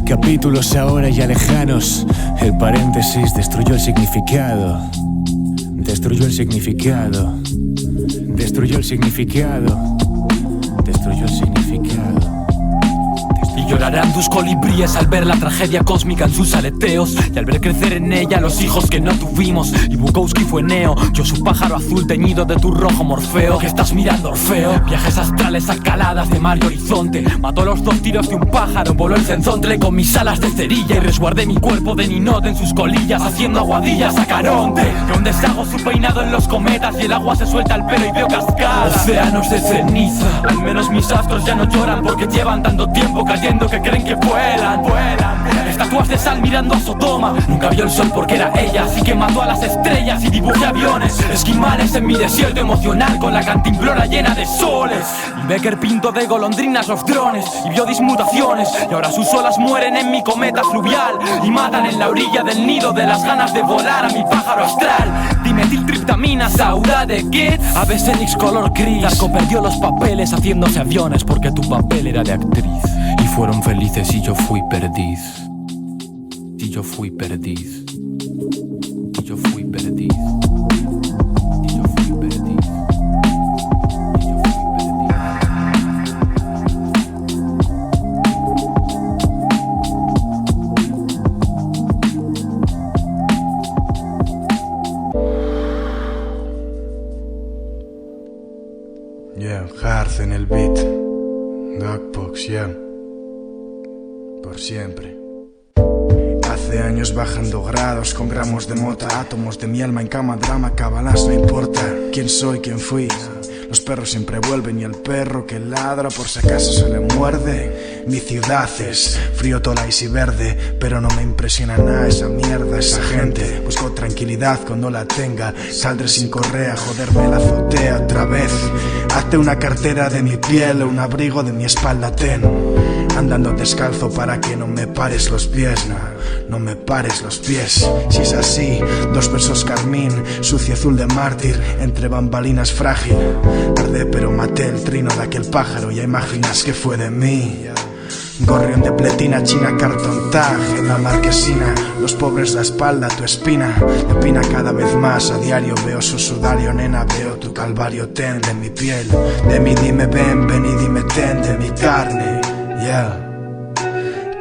Capítulos ahora ya lejanos. El paréntesis destruyó el significado. Destruyó el significado. Destruyó el significado. Destruyó el significado. Llorarán tus colibríes al ver la tragedia cósmica en sus aleteos y al ver crecer en ella los hijos que no tuvimos. Y Bukowski fue Neo, yo su pájaro azul teñido de tu rojo Morfeo. ¿Qué estás mirando, Orfeo? Viajes astrales a caladas de mar y horizonte. Mató los 2 tiros de un pájaro, voló el cenzontle con mis alas de cerilla y resguardé mi cuerpo de ninote en sus colillas haciendo aguadillas a Caronte. Donde deshago su peinado en los cometas y el agua se suelta al pelo y veo cascadas. Océanos de ceniza, al menos mis astros ya no lloran porque llevan tanto tiempo cayendo que creen que vuelan, vuelan. Estatuas de sal mirando a Sodoma. Nunca vio el sol porque era ella, así que mató a las estrellas y dibujé aviones. Esquimales en mi desierto emocional con la cantimplora llena de soles. Y Becker pintó de golondrinas los drones y vio dismutaciones. Y ahora sus olas mueren en mi cometa fluvial y matan en la orilla del nido de las ganas de volar a mi pájaro astral. Dimetiltriptamina, Saura de Kid, Aves Enix color gris. Darko perdió los papeles haciéndose aviones porque tu papel era de actriz. Y fueron felices y yo fui perdiz. Y yo fui perdiz. Y yo fui perdiz. Y yo fui perdiz. Y yo fui perdiz. Yeah, Hard en el beat. Dogbox, yeah. Por siempre. Hace años bajando grados con gramos de mota, átomos de mi alma en cama, drama, cábalas, no importa quién soy, quién fui. Los perros siempre vuelven y el perro que ladra por si acaso se le muerde. Mi ciudad es frío, tolais y verde, pero no me impresiona nada esa mierda, esa gente. Busco tranquilidad cuando la tenga, saldré sin correa, joderme la azotea otra vez. Hazte una cartera de mi piel o un abrigo de mi espalda, ten. Andando descalzo para que no me pares los pies, no me pares los pies. Si es así, 2 versos carmín, sucio azul de mártir, entre bambalinas frágil. Tardé pero maté el trino de aquel pájaro, ya imaginas que fue de mí. Gorrión de pletina, china, cartón tag en la marquesina. Los pobres la espalda, tu espina me pina cada vez más. A diario veo su sudario, nena, veo tu calvario. Ten de mi piel, de mi dime ven, ven y dime ten de mi carne. Yeah.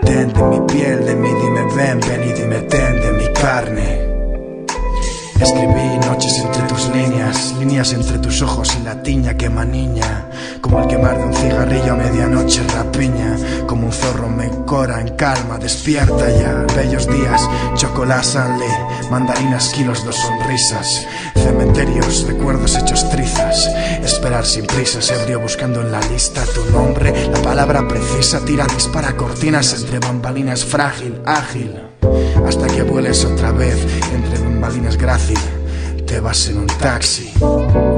Ten de mi piel, de mi dime ven, ven y dime ten de mi carne. Escribí noches entre tus líneas, líneas entre tus ojos y la tiña quema niña. Como el quemar de un cigarrillo a medianoche rapiña. Como un zorro me cora en calma, despierta ya. Bellos días, chocolate Sanle, mandarinas, kilos, 2 sonrisas. Cementerios, recuerdos hechos trizas. Esperar sin prisas, ebrio buscando en la lista tu nombre. La palabra precisa, tira, dispara cortinas entre bambalinas, frágil, ágil. Hasta que vueles otra vez entre bambalinas grácil. Te vas en un taxi.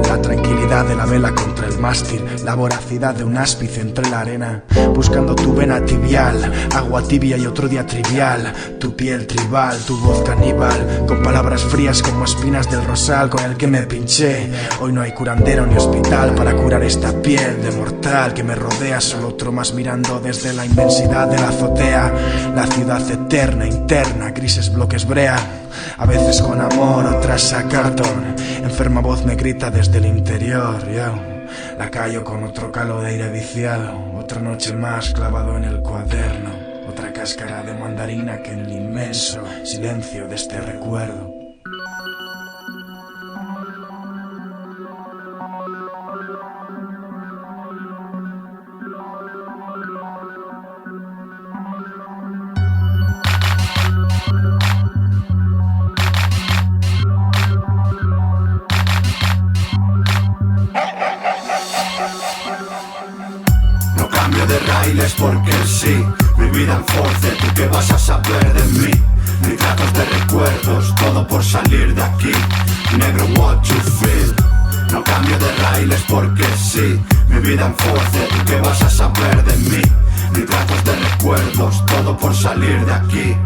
La tranquilidad de la vela contra el mástil, la voracidad de un áspice entre la arena. Buscando tu vena tibial, agua tibia y otro día trivial. Tu piel tribal, tu voz caníbal, con palabras frías como espinas del rosal con el que me pinché. Hoy no hay curandero ni hospital para curar esta piel de mortal que me rodea. Solo otro más mirando desde la inmensidad de la azotea. La ciudad eterna, interna, grises bloques brea. A veces con amor, otras a cartón. Enferma voz me grita desde el interior, yo. La callo con otro calo de aire viciado. Otra noche más clavado en el cuaderno. Otra cáscara de mandarina que en el inmenso silencio de este recuerdo. porque sí. Mi vida en force, ¿tú qué vas a saber de mí? Ni tratos de recuerdos, todo por salir de aquí. Negro, what you feel. No cambio de raíles porque sí. Mi vida en force, ¿tú qué vas a saber de mí? Ni tratos de recuerdos, todo por salir de aquí.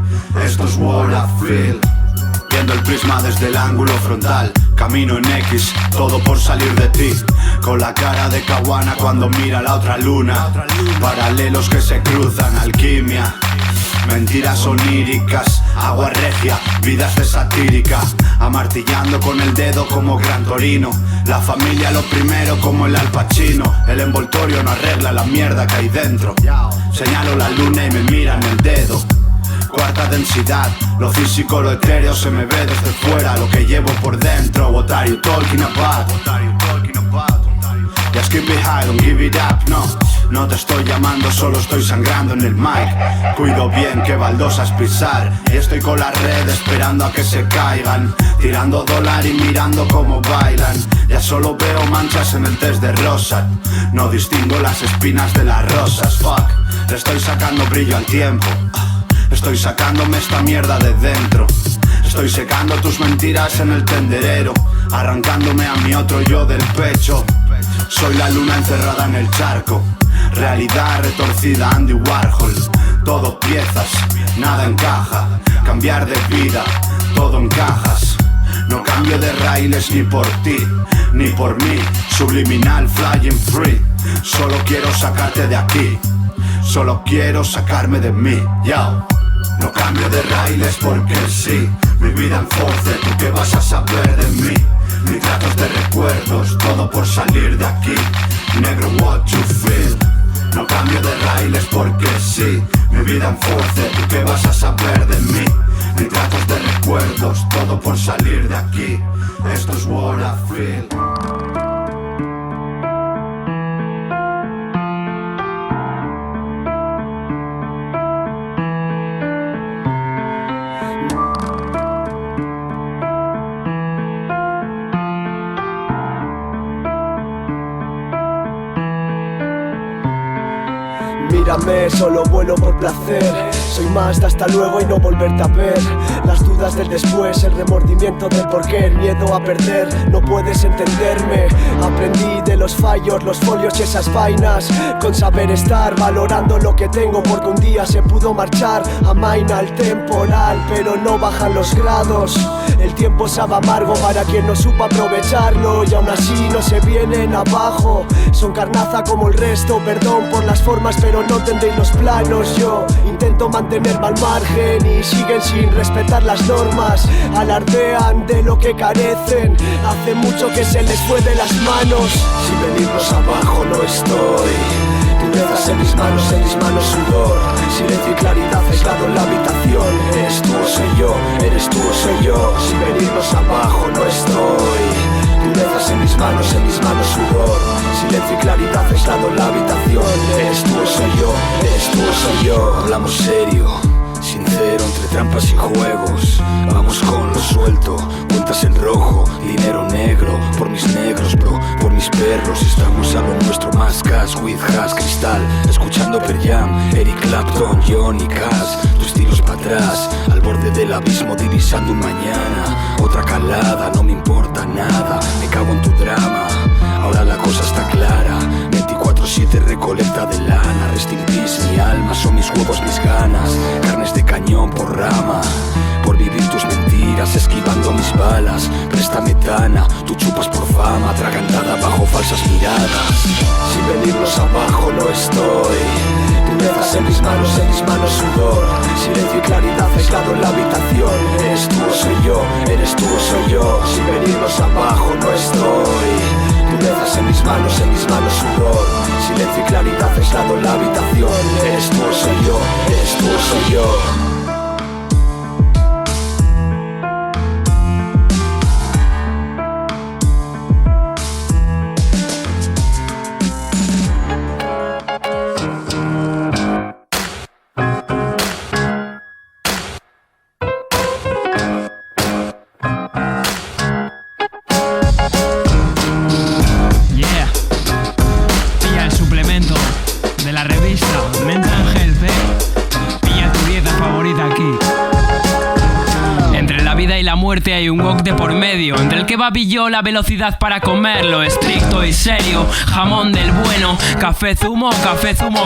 Esto es what I feel. Viendo el prisma desde el ángulo frontal, camino en X, todo por salir de ti. Con la cara de Caguana cuando mira la otra luna. Paralelos que se cruzan, alquimia. Mentiras oníricas, agua regia, vidas de satírica. Amartillando con el dedo como Gran Torino. La familia lo primero como el Al Pacino. El envoltorio no arregla la mierda que hay dentro. Señalo la luna y me miran el dedo. Cuarta densidad, lo físico, lo etéreo se me ve desde fuera. Lo que llevo por dentro, what are you talking about? Just keep it high, don't give it up, no. No te estoy llamando, solo estoy sangrando en el mic. Cuido bien qué baldosas pisar. Y estoy con la red esperando a que se caigan. Tirando dólar y mirando cómo bailan. Ya solo veo manchas en el test de Rosat. No distingo las espinas de las rosas, fuck. Le estoy sacando brillo al tiempo. Estoy sacándome esta mierda de dentro. Estoy secando tus mentiras en el tenderero. Arrancándome a mi otro yo del pecho. Soy la luna encerrada en el charco. Realidad retorcida, Andy Warhol. Todo piezas, nada encaja. Cambiar de vida, todo en cajas. No cambio de raíles ni por ti, ni por mí. Subliminal, flying free. Solo quiero sacarte de aquí. Solo quiero sacarme de mí, yo. No cambio de raíles porque sí. Mi vida en force, ¿tú qué vas a saber de mí? Ni tratos de recuerdos, todo por salir de aquí. Negro, what you feel. No cambio de raíles porque sí. Mi vida en force, ¿tú qué vas a saber de mí? Ni tratos de recuerdos, todo por salir de aquí. Esto es what I feel. Mírame, solo vuelo por placer. Soy más de hasta luego y no volverte a ver. Las dudas del después, el remordimiento del porqué, el miedo a perder, no puedes entenderme. Aprendí de los fallos, los folios y esas vainas. Con saber estar, valorando lo que tengo. Porque un día se pudo marchar, amaina el temporal, pero no bajan los grados. El tiempo sabe amargo para quien no supo aprovecharlo. Y aún así no se vienen abajo. Son carnaza como el resto, perdón por las formas pero no tendréis los planos. Yo intento mantenerme al margen y siguen sin respetar las normas. Alardean de lo que carecen, hace mucho que se les fue de las manos. Sin venirnos abajo no estoy. Durezas en mis manos sudor. Silencio y claridad aislado en la habitación. Eres tú o soy yo, eres tú o soy yo. Sin venirnos abajo no estoy. Durezas en mis manos sudor. Silencio y claridad aislado en la habitación. Eres tú o soy yo, eres tú o soy yo. Hablamos serio, sincero, entre trampas y juegos. Vamos con lo suelto, cuentas en rojo, dinero negro. Por mis negros, bro, por mis perros. Estamos a lo nuestro, más gas, with has, cristal. Escuchando Pearl Jam, Eric Clapton, Johnny Cash. Tu estilo es para atrás, al borde del abismo, divisando un mañana. Otra calada, no me importa nada. Me cago en tu drama, ahora la cosa está clara. 24/7 recolecta de lana. Rest in peace, mi alma, son mis huevos, mis ganas. Carnes de cañón por rama. Por vivir tus mentiras, esquivando mis balas. Préstame tana, tú chupas por fama. Atragantada bajo falsas miradas. Sin venirnos abajo no estoy. Durezas en mis manos sudor. Silencio y claridad aislado en la habitación. Eres tú o soy yo, eres tú o soy yo. Sin venirnos abajo no estoy. Durezas en mis manos sudor. Silencio y claridad aislado en la habitación. Eres tú o soy yo, eres tú o soy yo. Yeah, pilla el suplemento de la revista Mental vida y la muerte hay un wok de por medio. Entre el kebab y yo la velocidad para comerlo. Estricto y serio, jamón del bueno. Café zumo,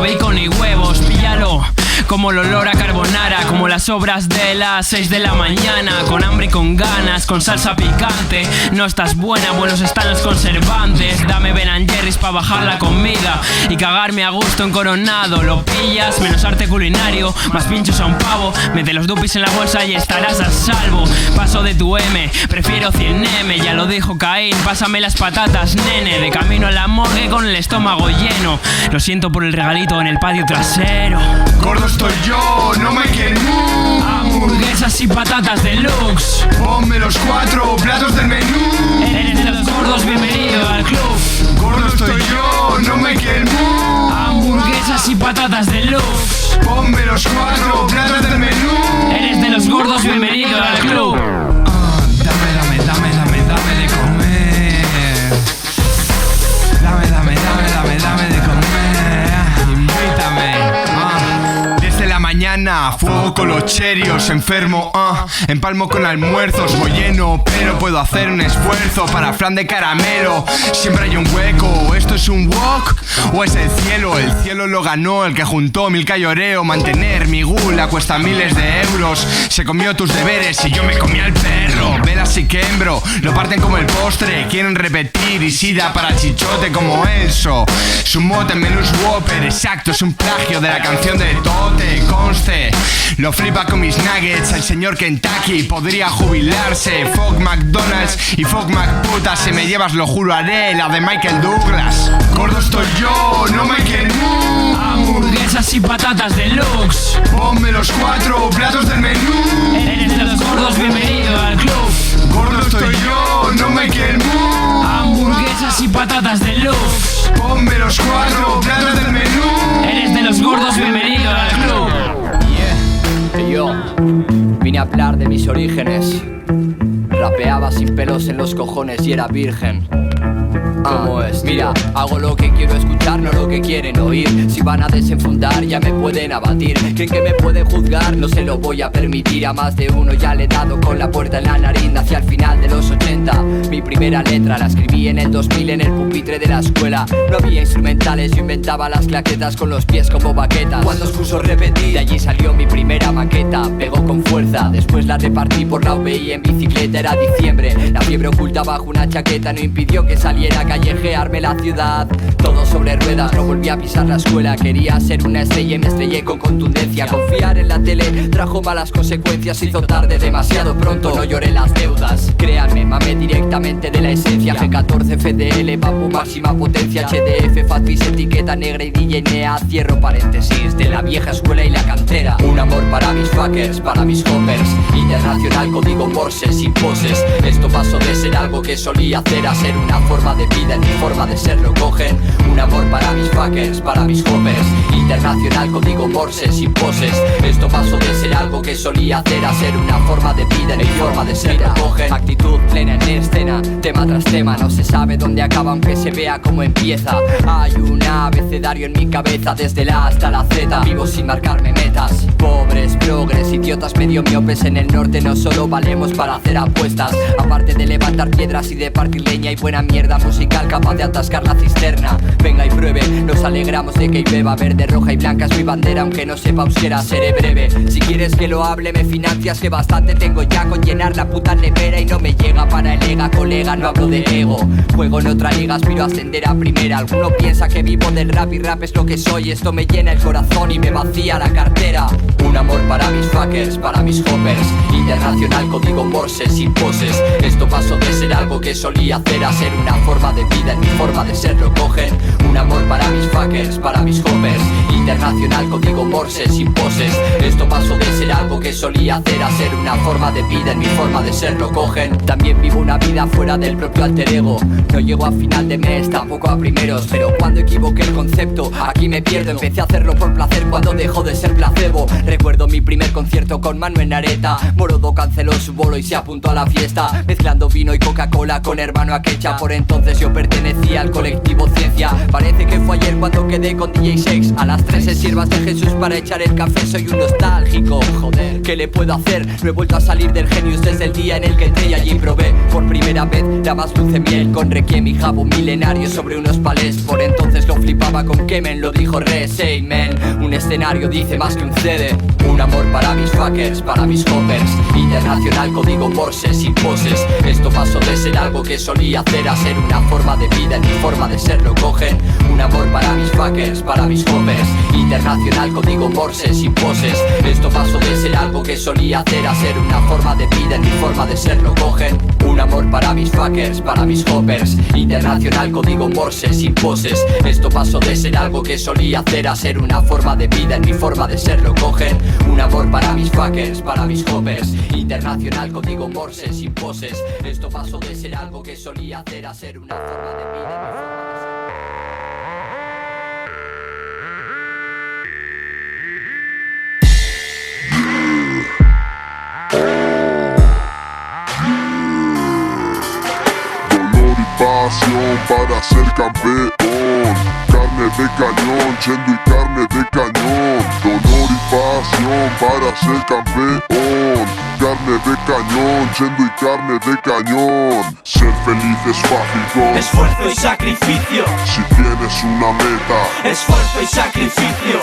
bacon y huevos. Píllalo. Como el olor a carbonara, como las obras de las 6 de la mañana. Con hambre y con ganas, con salsa picante. No estás buena, buenos están los conservantes. Dame Ben & Jerry's pa' bajar la comida y cagarme a gusto en Coronado. Lo pillas, menos arte culinario, más pinchos a un pavo. Mete los dupis en la bolsa y estarás a salvo. Paso de tu M, prefiero 100M. Ya lo dijo Caín, pásame las patatas, nene. De camino a la morgue con el estómago lleno. Lo siento por el regalito en el patio trasero. Gordo estoy yo, no me quieren. Hamburguesas y patatas deluxe. Ponme los 4 platos del menú. Eres de los gordos, bienvenido al club. Gordo estoy yo, no me quieren. Hamburguesas y patatas deluxe. Ponme los 4 platos del menú. Eres de los gordos, bienvenido al club. Dame de comer. Dame de comer. Invítame. Desde la mañana, fuego con los cherios, enfermo, empalmo con almuerzos, voy lleno, pero puedo hacer un esfuerzo para flan de caramelo. Siempre hay un hueco, ¿esto es un wok? ¿O es el cielo? El cielo lo ganó el que juntó Milka y Oreo. Mantener mi gula cuesta miles de euros. Se comió tus deberes y yo me comí al perro. Velas y quembro, lo parten como el postre. Quieren repetir y sida para chichote como eso. Su mote en menús Whopper, exacto, es un plagio de la canción de Tote. Conste, lo flipa con mis nuggets. El señor Kentucky podría jubilarse. Fuck McDonald's y fuck McPuta. Si me llevas lo juro haré la de Michael Douglas. Gordo estoy yo, no me quieren. Hamburguesas y patatas deluxe. Ponme los 4 platos del menú. Eres de los gordos, bienvenido al club. Gordo estoy yo, no me quieren. Hamburguesas y patatas deluxe. Ponme los 4 platos del menú. Eres de los gordos, bienvenido al club. Y yo vine a hablar de mis orígenes. Rapeaba sin pelos en los cojones y era virgen. ¿Cómo es? Mira, hago lo que quiero escuchar, no lo que quieren oír. Si van a desenfundar ya me pueden abatir. Creen que me pueden juzgar, no se lo voy a permitir. A más de uno ya le he dado con la puerta en la nariz. Hacia el final de los 80, mi primera letra la escribí en el 2000 en el pupitre de la escuela. No había instrumentales, yo inventaba las claquetas con los pies como baquetas. Cuando os puso repetir, de allí salió mi primera maqueta. Pegó con fuerza, después la repartí por la UBI en bicicleta. Era diciembre, la fiebre oculta bajo una chaqueta no impidió que saliera a callejearme la ciudad. Todo sobre ruedas, no volví a pisar la escuela. Quería ser una estrella y me estrellé con contundencia. Confiar en la tele trajo malas consecuencias. Hizo tarde, demasiado pronto, no lloré las deudas. Créanme, mamé directamente de la esencia. G14, FDL, bambú, máxima potencia. HDF, Fatbis, etiqueta negra y DJ Nea. Cierro paréntesis, de la vieja escuela y la cantera. Un amor para mis fuckers, para mis hoppers. Internacional, código Morse, sin poses. Esto pasó de ser algo que solía hacer a ser una forma de vida. En mi forma de ser lo cogen. Un amor para mis fuckers, para mis hoppers. Internacional, código Morse, sin poses. Esto pasó de ser algo que solía hacer a ser una forma de vida. En mi forma de ser lo cogen. Actitud plena en escena, tema tras tema. No se sabe dónde acaba aunque se vea cómo empieza. Hay un abecedario en mi cabeza, desde la A hasta la Z. Vivo sin marcarme metas. Pobres, progres, idiotas medio miopes en el norte. No solo valemos para hacer apuestas. Aparte de levantar piedras y de partir leña y buena mierda musical capaz de atascar la cisterna. Venga y pruebe, nos alegramos de que beba. Verde, roja y blanca es mi bandera, aunque no sepa euskera, seré breve. Si quieres que lo hable me financias, que bastante tengo ya con llenar la puta nevera. Y no me llega para el ega, colega, no hablo de ego. Juego en otra liga, aspiro a ascender a primera. Alguno piensa que vivo del rap y rap es lo que soy. Esto me llena el corazón y me vacía la cartera. Un amor para mis fuckers, para mis hoppers. Internacional, código Morse, sin poses. Esto pasó de ser algo que solía hacer a ser una forma de vida. En mi forma de ser lo cogen. Un amor para mis fuckers, para mis hoppers. Internacional, código Morse, sin poses. Esto pasó de ser algo que solía hacer a ser una forma de vida. En mi forma de ser lo cogen. También También vivo una vida fuera del propio alter ego. No llego a final de mes, tampoco a primeros, pero cuando equivoqué el concepto, aquí me pierdo. Empecé a hacerlo por placer cuando dejó de ser placebo. Recuerdo mi primer concierto con Manu en Areta. Morodo canceló su bolo y se apuntó a la fiesta, mezclando vino y Coca-Cola con hermano Akecha. Por entonces yo pertenecía al colectivo Ciencia. Parece que fue ayer cuando quedé con DJ Shakes. A las 3 en Siervas de Jesús para echar el café. Soy un nostálgico, joder, ¿qué le puedo hacer? No he vuelto a salir del Genius desde el día en el que entré y allí probé por primera vez la más dulce miel, con Requiem y jabo milenario sobre unos palés. Por entonces lo flipaba con Kemen, lo dijo Res, hey man. Un escenario dice más que un CD. Un amor para mis fuckers, para mis hoppers. Internacional, código Morse, sin poses. Esto pasó de ser algo que solía hacer a ser una forma de vida, en mi forma de ser lo cogen. Un amor para mis fuckers, para mis hoppers. Internacional, código Morse, sin poses. Esto pasó de ser algo que solía hacer a ser una forma de vida, en mi forma de ser lo cogen. Un amor para mis fuckers, para mis hoppers. Internacional, código Morse, sin poses. Esto pasó de ser algo que solía hacer a ser una forma de vida, en mi forma de ser lo cogen. Un amor para mis fuckers, para mis hoppers. Internacional, código Morse, sin poses. Esto pasó de ser algo que solía hacer a ser una forma de vida, en mi forma de ser. Pasión para ser campeón, carne de cañón, chendo y carne de cañón. Dolor y pasión para ser campeón, carne de cañón, chendo y carne de cañón. Ser feliz es fácil con esfuerzo y sacrificio. Si tienes una meta, esfuerzo y sacrificio.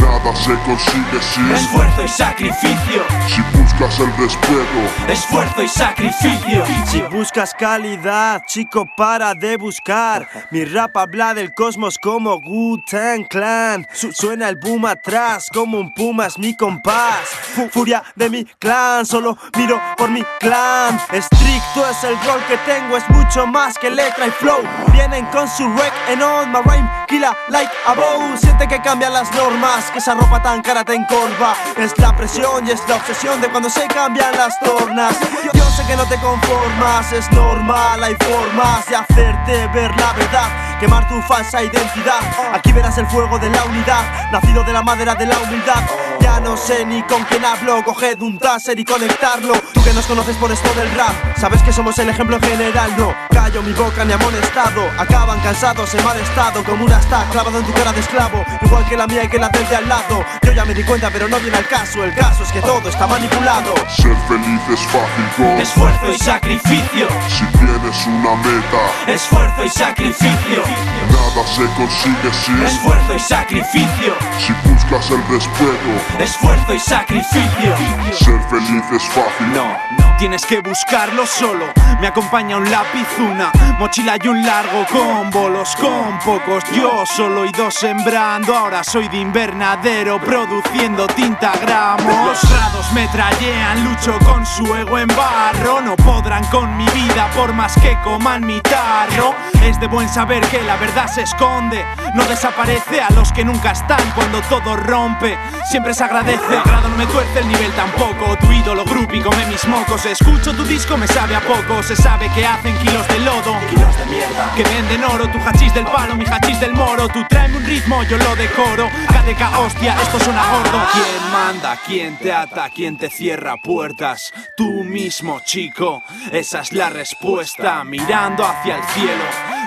Nada se consigue sin esfuerzo y sacrificio. Si buscas el respeto, esfuerzo y sacrificio. Si buscas calidad, chico, para de buscar. Mi rap habla del cosmos como Wu-Tang Clan. Suena el boom atrás como un puma, es mi compás. Furia de mi clan, solo miro por mi clan. Estricto es el rol que tengo, es mucho más que letra y flow. Vienen con su wreck and on my rhyme, killa like a bow. Siente que cambian las normas, que esa ropa tan cara te encorva. Es la presión y es la obsesión de cuando se cambian las tornas. Yo sé que no te conformas, es normal, hay formas de hacerte ver la verdad, quemar tu falsa identidad. Aquí verás el fuego de la unidad, nacido de la madera de la humildad. Ya no sé ni con quién hablo, coged un taser y conectarlo. Tú que nos conoces por esto del rap, sabes que somos el ejemplo general. No callo mi boca ni amonestado, acaban cansados en mal estado, como una stack clavado en tu cara de esclavo, igual que la mía y que la del de al lado. Yo ya me di cuenta pero no viene al caso, el caso es que todo está manipulado. Ser feliz es fácil con esfuerzo y sacrificio. Si tienes una meta, esfuerzo y sacrificio. Nada se consigue sin esfuerzo y sacrificio. Si buscas el respeto, esfuerzo y sacrificio. Ser feliz es fácil. No, tienes que buscarlo solo. Me acompaña un lápiz, una mochila y un largo con bolos, con pocos. Yo solo y dos sembrando. Ahora soy de invernadero produciendo tinta gramos. Los grados me trallean, lucho con su ego en barro. No podrán con mi vida por más que coman mi tarro. Es de buen saber que la verdad se esconde, no desaparece a los que nunca están cuando todo rompe. Siempre se agradece, el grado no me tuerce, el nivel tampoco. Tu ídolo groupie come mis mocos. Escucho tu disco, me sabe a poco. Se sabe que hacen kilos de lodo, kilos de mierda, que venden oro. Tu hachís del palo, mi hachís del moro. Tú tráeme un ritmo, yo lo decoro. KDK, hostia, esto suena gordo. ¿Quién manda? ¿Quién te ata? ¿Quién te cierra puertas? Tú mismo, chico, esa es la respuesta. Mirando hacia el cielo,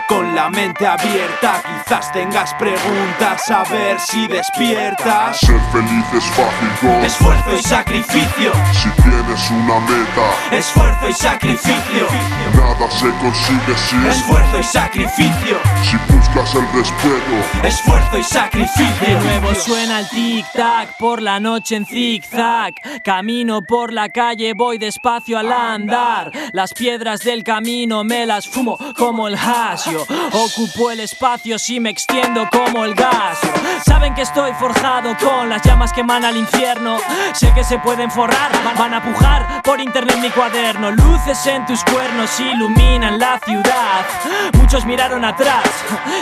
con la mente abierta, quizás tengas preguntas, a ver si despiertas. Ser feliz es fácil con esfuerzo y sacrificio. Si tienes una meta, esfuerzo y sacrificio. Nada se consigue sin esfuerzo y sacrificio. Si buscas el respeto, esfuerzo y sacrificio. De nuevo suena el tic-tac por la noche en zig-zag. Camino por la calle, voy despacio al andar. Las piedras del camino me las fumo como el hash. Ocupo el espacio si me extiendo como el gas. Saben que estoy forjado con las llamas que emana al infierno. Sé que se pueden forrar, van a pujar por internet mi cuaderno. Luces en tus cuernos iluminan la ciudad. Muchos miraron atrás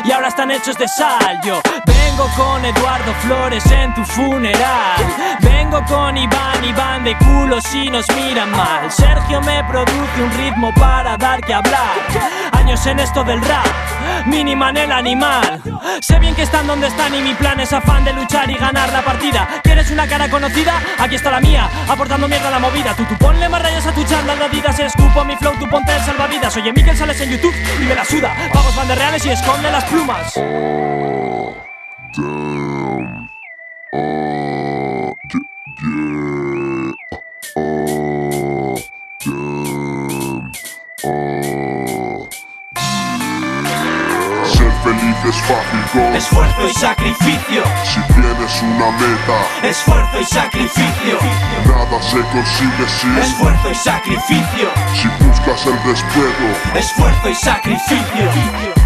y ahora están hechos de sal. Yo vengo con Eduardo Flores en tu funeral. Vengo con Iván de culo si nos miran mal. Sergio me produce un ritmo para dar que hablar. Años en esto del rap, Miniman el animal. Sé bien que están donde están y mi plan es afán de luchar y ganar la partida. ¿Quieres una cara conocida? Aquí está la mía, aportando mierda a la movida. Tú ponle más rayas a tu chándal de Adidas. Escupo mi flow, tú ponte el salvavidas. Oye, Miquel, sales en YouTube y me la suda. Vamos, van de reales y esconde las plumas. Ser feliz es fácil con esfuerzo y sacrificio. Si tienes una meta, esfuerzo y sacrificio. Nada se consigue sin esfuerzo y sacrificio. Si buscas el respeto, esfuerzo y sacrificio.